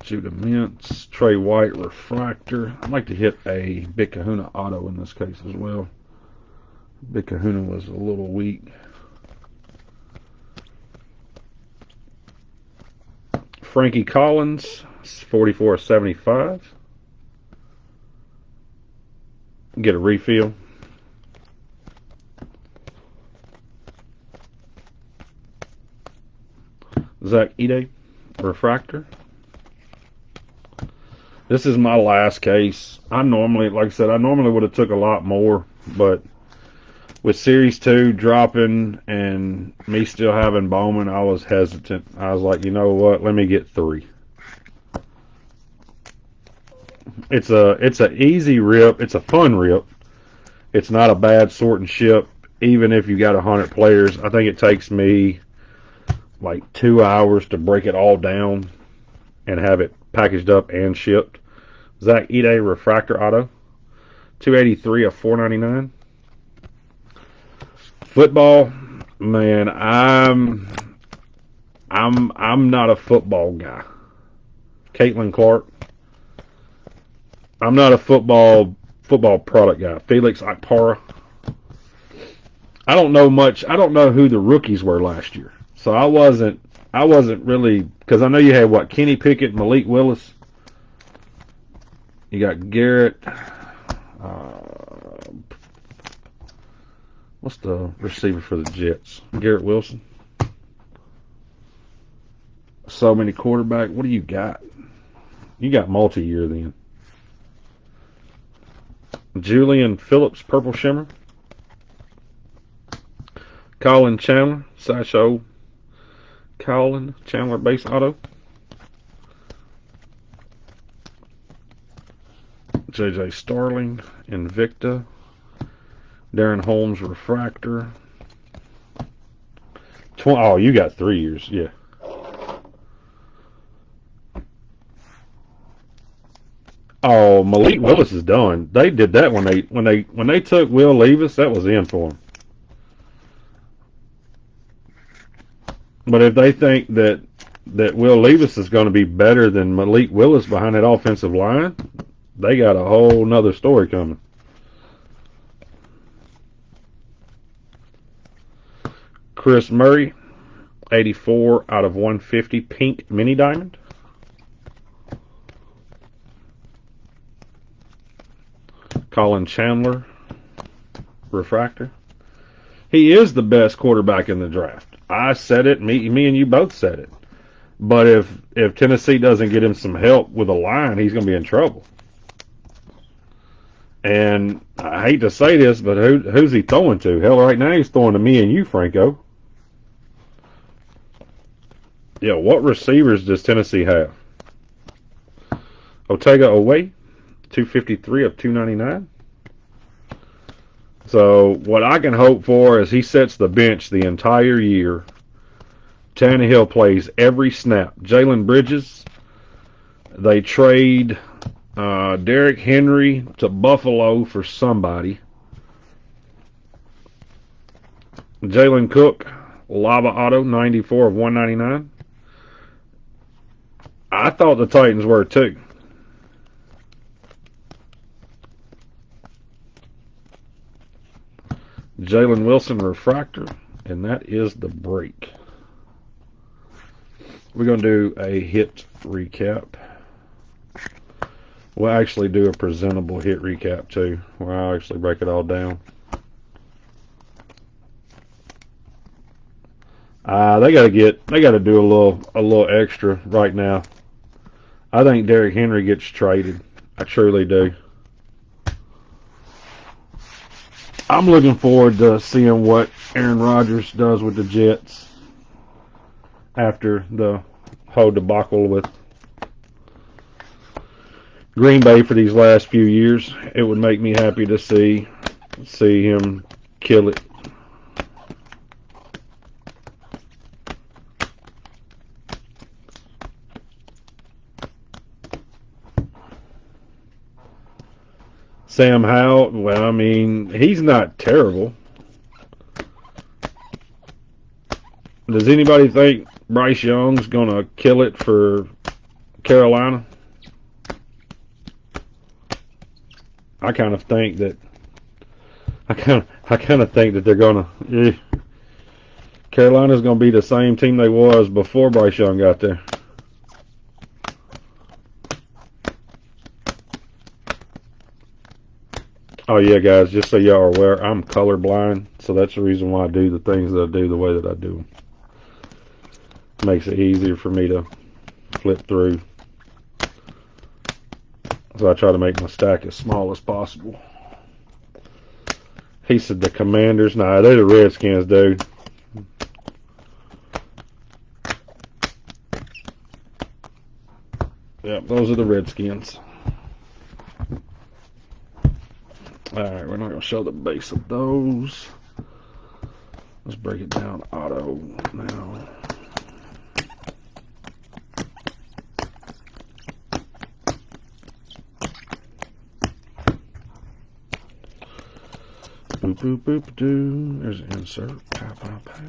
Judah Mintz, Trey White Refractor. I'd like to hit a Big Kahuna Auto in this case as well. Big Kahuna was a little weak. Frankie Collins, 44/75. Get a refill. Zach Ide, Refractor. This is my last case. I normally, like I said, I normally would have took a lot more, but with Series 2 dropping and me still having Bowman, I was hesitant. I was like, you know what? Let me get 3. It's a easy rip. It's a fun rip. It's not a bad sort and ship. Even if you got 100 players, I think it takes me like 2 hours to break it all down and have it packaged up and shipped. Zach Ide Refractor Auto, 283 of 499. Football, man, I'm not a football guy. Caitlin Clark. I'm not a football product guy. Felix Akpara. I don't know much. I don't know who the rookies were last year. So I wasn't really, because I know you had what, Kenny Pickett, Malik Willis. You got Garrett. What's the receiver for the Jets? Garrett Wilson. So many quarterback. What do you got? You got multi-year then. Julian Phillips, Purple Shimmer. Colin Chandler, Sideshow. Colin Chandler, Base Auto. J.J. Starling, Invicta. Darren Holmes, Refractor. Oh, you got 3 years, yeah. Oh, Malik Willis is done. They did that when they took Will Levis. That was in for him. But if they think that Will Levis is going to be better than Malik Willis behind that offensive line, they got a whole nother story coming. Chris Murray, 84 out of 150, pink mini diamond. Colin Chandler, refractor. He is the best quarterback in the draft. I said it. Me and you both said it. But if Tennessee doesn't get him some help with a line, he's going to be in trouble. And I hate to say this, but who's he throwing to? Hell, right now he's throwing to me and you, Franco. Yeah, what receivers does Tennessee have? Otega Oweh, 253 of 299. So what I can hope for is he sets the bench the entire year. Tannehill plays every snap. Jalen Bridges, they trade Derrick Henry to Buffalo for somebody. Jalen Cook, Lava Auto, 94 of 199. I thought the Titans were too. Jalen Wilson refractor, and that is the break. We're going to do a hit recap. We'll actually do a presentable hit recap too, where I'll actually break it all down. They got to do a little extra right now. I think Derrick Henry gets traded. I truly do. I'm looking forward to seeing what Aaron Rodgers does with the Jets after the whole debacle with Green Bay for these last few years. It would make me happy to see him kill it. Sam Howell, well, I mean, he's not terrible. Does anybody think Bryce Young's going to kill it for Carolina? I kind of think that they're going to Carolina's going to be the same team they was before Bryce Young got there. Oh yeah, guys, just so y'all are aware, I'm colorblind, so that's the reason why I do the things that I do the way that I do them. Makes it easier for me to flip through. So I try to make my stack as small as possible. He said the Commanders. Nah, they're the Redskins, dude. Yep, those are the Redskins. Alright, we're not going to show the base of those. Let's break it down auto now. Boop, boop, boop, doo. There's an insert. Pow, pow, pow.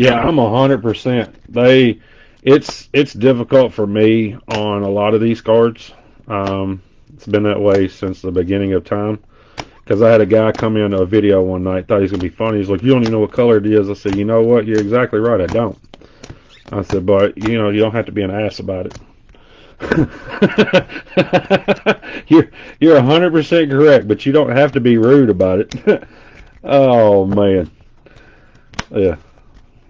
Yeah, I'm 100%. It's difficult for me on a lot of these cards. It's been that way since the beginning of time. Because I had a guy come in a video one night, thought he was going to be funny. He's like, "You don't even know what color it is." I said, "You know what? You're exactly right. I don't." I said, "But, you don't have to be an ass about it." You're 100% correct, but you don't have to be rude about it. Oh, man. Yeah.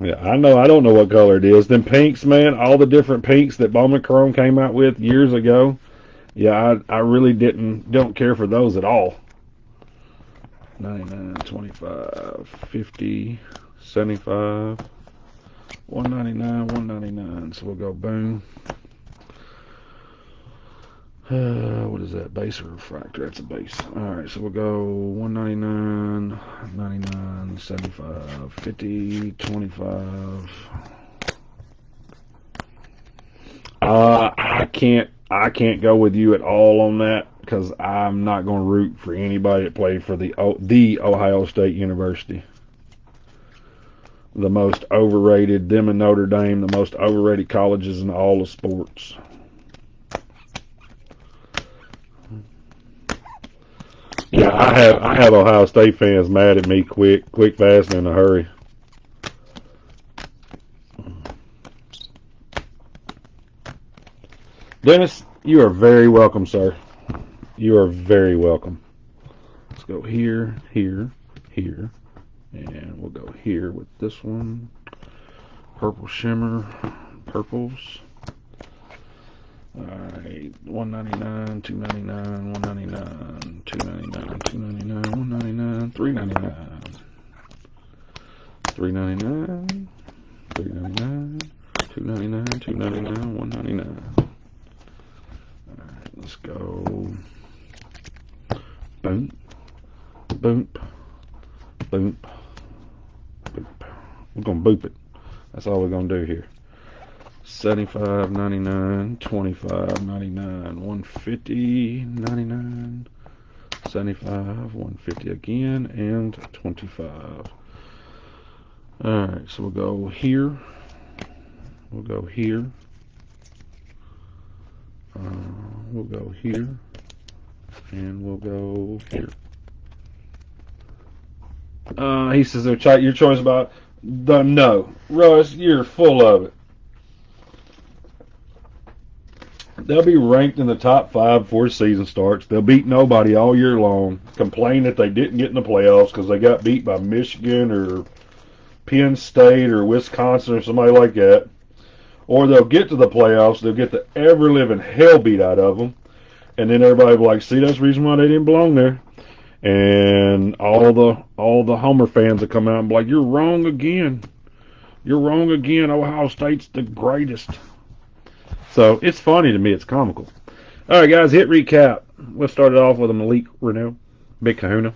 Yeah, I know. I don't know what color it is. Them pinks, man, all the different pinks that Bowman Chrome came out with years ago. Yeah, I really don't care for those at all. 99, 25, 50, 75, 199, 199. So we'll go boom. What is that? Base or refractor? That's a base. Alright, so we'll go 199, 99, 75, 50, 25. I can't go with you at all on that because I'm not going to root for anybody that played for the Ohio State University. The most overrated, them and Notre Dame, the most overrated colleges in all of sports. Yeah, I have Ohio State fans mad at me quick, fast, and in a hurry. Dennis, you are very welcome, sir. You are very welcome. Let's go here, here, here, and we'll go here with this one. Purple shimmer, purples. Alright, 199, 299, 199, 299, 299, 199, 399, 399, 399, 299, 299, 199. Alright, let's go. Boom, boom, boom, boop. We're gonna boop it. That's all we're gonna do here. $75.99, $25.99, $150.99, 75, 150 again, and 25. Alright, so we'll go here. We'll go here. We'll go here. And we'll go here. He says, your choice about the no. Russ, you're full of it. They'll be ranked in the top 5 before the season starts. They'll beat nobody all year long. Complain that they didn't get in the playoffs because they got beat by Michigan or Penn State or Wisconsin or somebody like that. Or they'll get to the playoffs. They'll get the ever-living hell beat out of them. And then everybody will be like, see, that's the reason why they didn't belong there. And all the Homer fans will come out and be like, you're wrong again. You're wrong again. Ohio State's the greatest. So it's funny to me. It's comical. All right, guys, hit recap. We'll start it off with a Malik Reneau, Big Kahuna.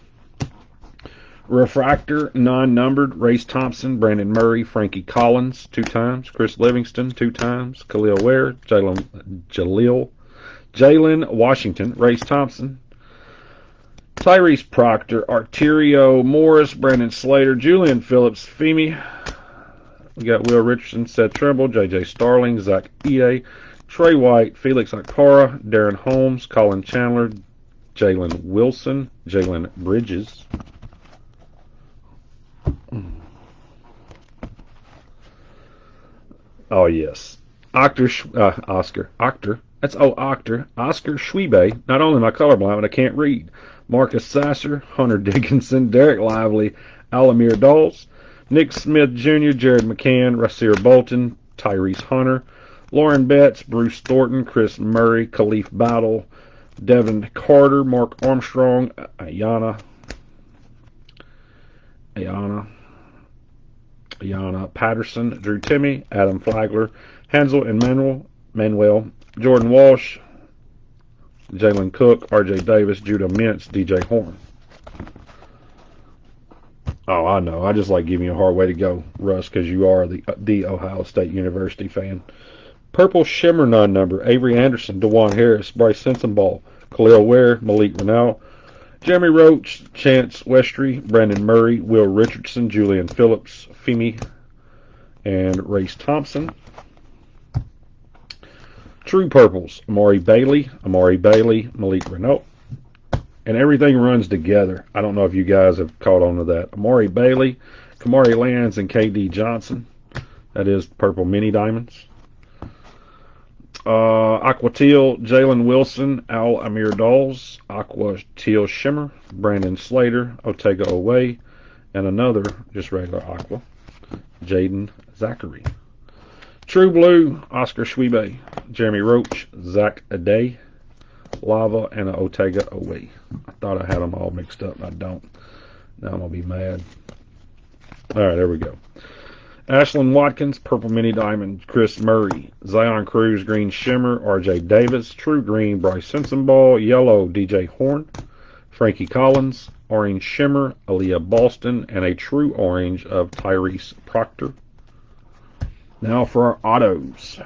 Refractor, non-numbered, Race Thompson, Brandon Murray, Frankie Collins, 2 times. Chris Livingston, 2 times. Khalil Ware, Jalen Washington, Race Thompson. Tyrese Proctor, Arterio Morris, Brandon Slater, Julian Phillips, Femi. We got Will Richardson, Seth Trimble, J.J. Starling, Zach Ide, Trey White, Felix Akpara, Darren Holmes, Colin Chandler, Jalen Wilson, Jalen Bridges. Oh, yes. Oscar. That's Octor. Oscar Schwebe. Not only am I colorblind, but I can't read. Marcus Sasser, Hunter Dickinson, Derek Lively, Alamir Dawes, Nick Smith Jr., Jared McCann, Rasir Bolton, Tyrese Hunter, Lauren Betts, Bruce Thornton, Chris Murray, Khalif Battle, Devin Carter, Mark Armstrong, Ayanna Patterson, Drew Timme, Adam Flagler, Hansel and Manuel, Jordan Walsh, Jalen Cook, RJ Davis, Judah Mintz, DJ Horn. Oh, I know. I just like giving you a hard way to go, Russ, because you are the Ohio State University fan. Purple Shimmer non-number, Avery Anderson, DeJuan Harris, Bryce Sensabaugh, Khalil Ware, Malik Reneau, Jeremy Roach, Chance Westry, Brandon Murray, Will Richardson, Julian Phillips, Femi, and Race Thompson. True Purples, Amari Bailey, Malik Reneau. And everything runs together. I don't know if you guys have caught on to that. Amari Bailey, Kamari Lands, and KD Johnson. That is Purple Mini Diamonds. Aqua Teal, Jalen Wilson, Al Amir Dawes, Aqua Teal Shimmer, Brandon Slater, Otega Owe, and another, just regular Aqua, Jaden Zachary. True Blue, Oscar Schwebe, Jeremy Roach, Zach Ade, Lava, and an Otega Owe. I thought I had them all mixed up, and I don't. Now I'm going to be mad. All right, there we go. Ashlyn Watkins, Purple Mini Diamond, Chris Murray, Zion Cruz, Green Shimmer, RJ Davis, True Green, Bryce Sensabaugh, Yellow, DJ Horn, Frankie Collins, Orange Shimmer, Aaliyah Boston, and a True Orange of Tyrese Proctor. Now for our autos.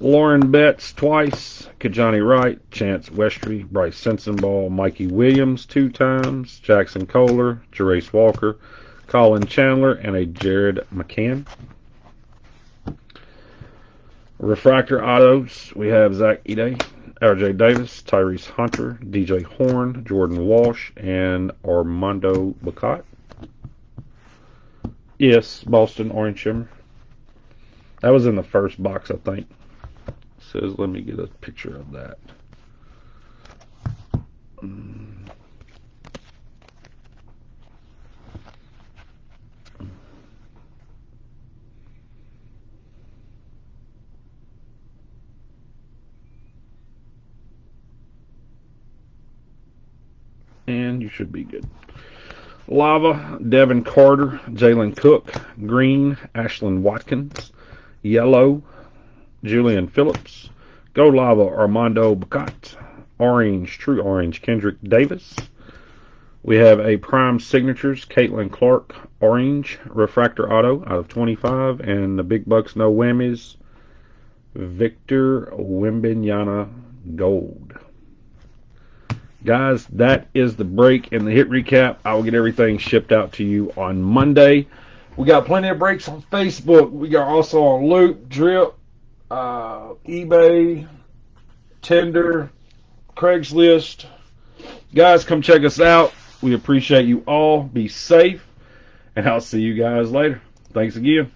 Lauren Betts twice, Kajani Wright, Chance Westry, Bryce Sensabaugh, Mikey Williams 2 times, Jackson Kohler, Jerace Walker, Colin Chandler, and a Jared McCann. Refractor autos, we have Zach Ide, RJ Davis, Tyrese Hunter, DJ Horn, Jordan Walsh, and Armando Bacot. Yes, Boston Orange Shimmer. That was in the first box, I think. Says, let me get a picture of that. And you should be good. Lava, Devin Carter, Jalen Cook, Green, Ashlyn Watkins, Yellow, Julian Phillips, Gold Lava, Armando Bacot, Orange, True Orange, Kendrick Davis, We have a Prime Signatures Caitlin Clark Orange Refractor Auto out of 25, and the Big Bucks No Whammies Victor Wembanyama Gold. Guys, that is the break and the hit recap. I will get everything shipped out to you on Monday. We got plenty of breaks on Facebook. We got also on Loop, Drip, eBay, Tinder, Craigslist. Guys, come check us out. We appreciate you all. Be safe, and I'll see you guys later. Thanks again.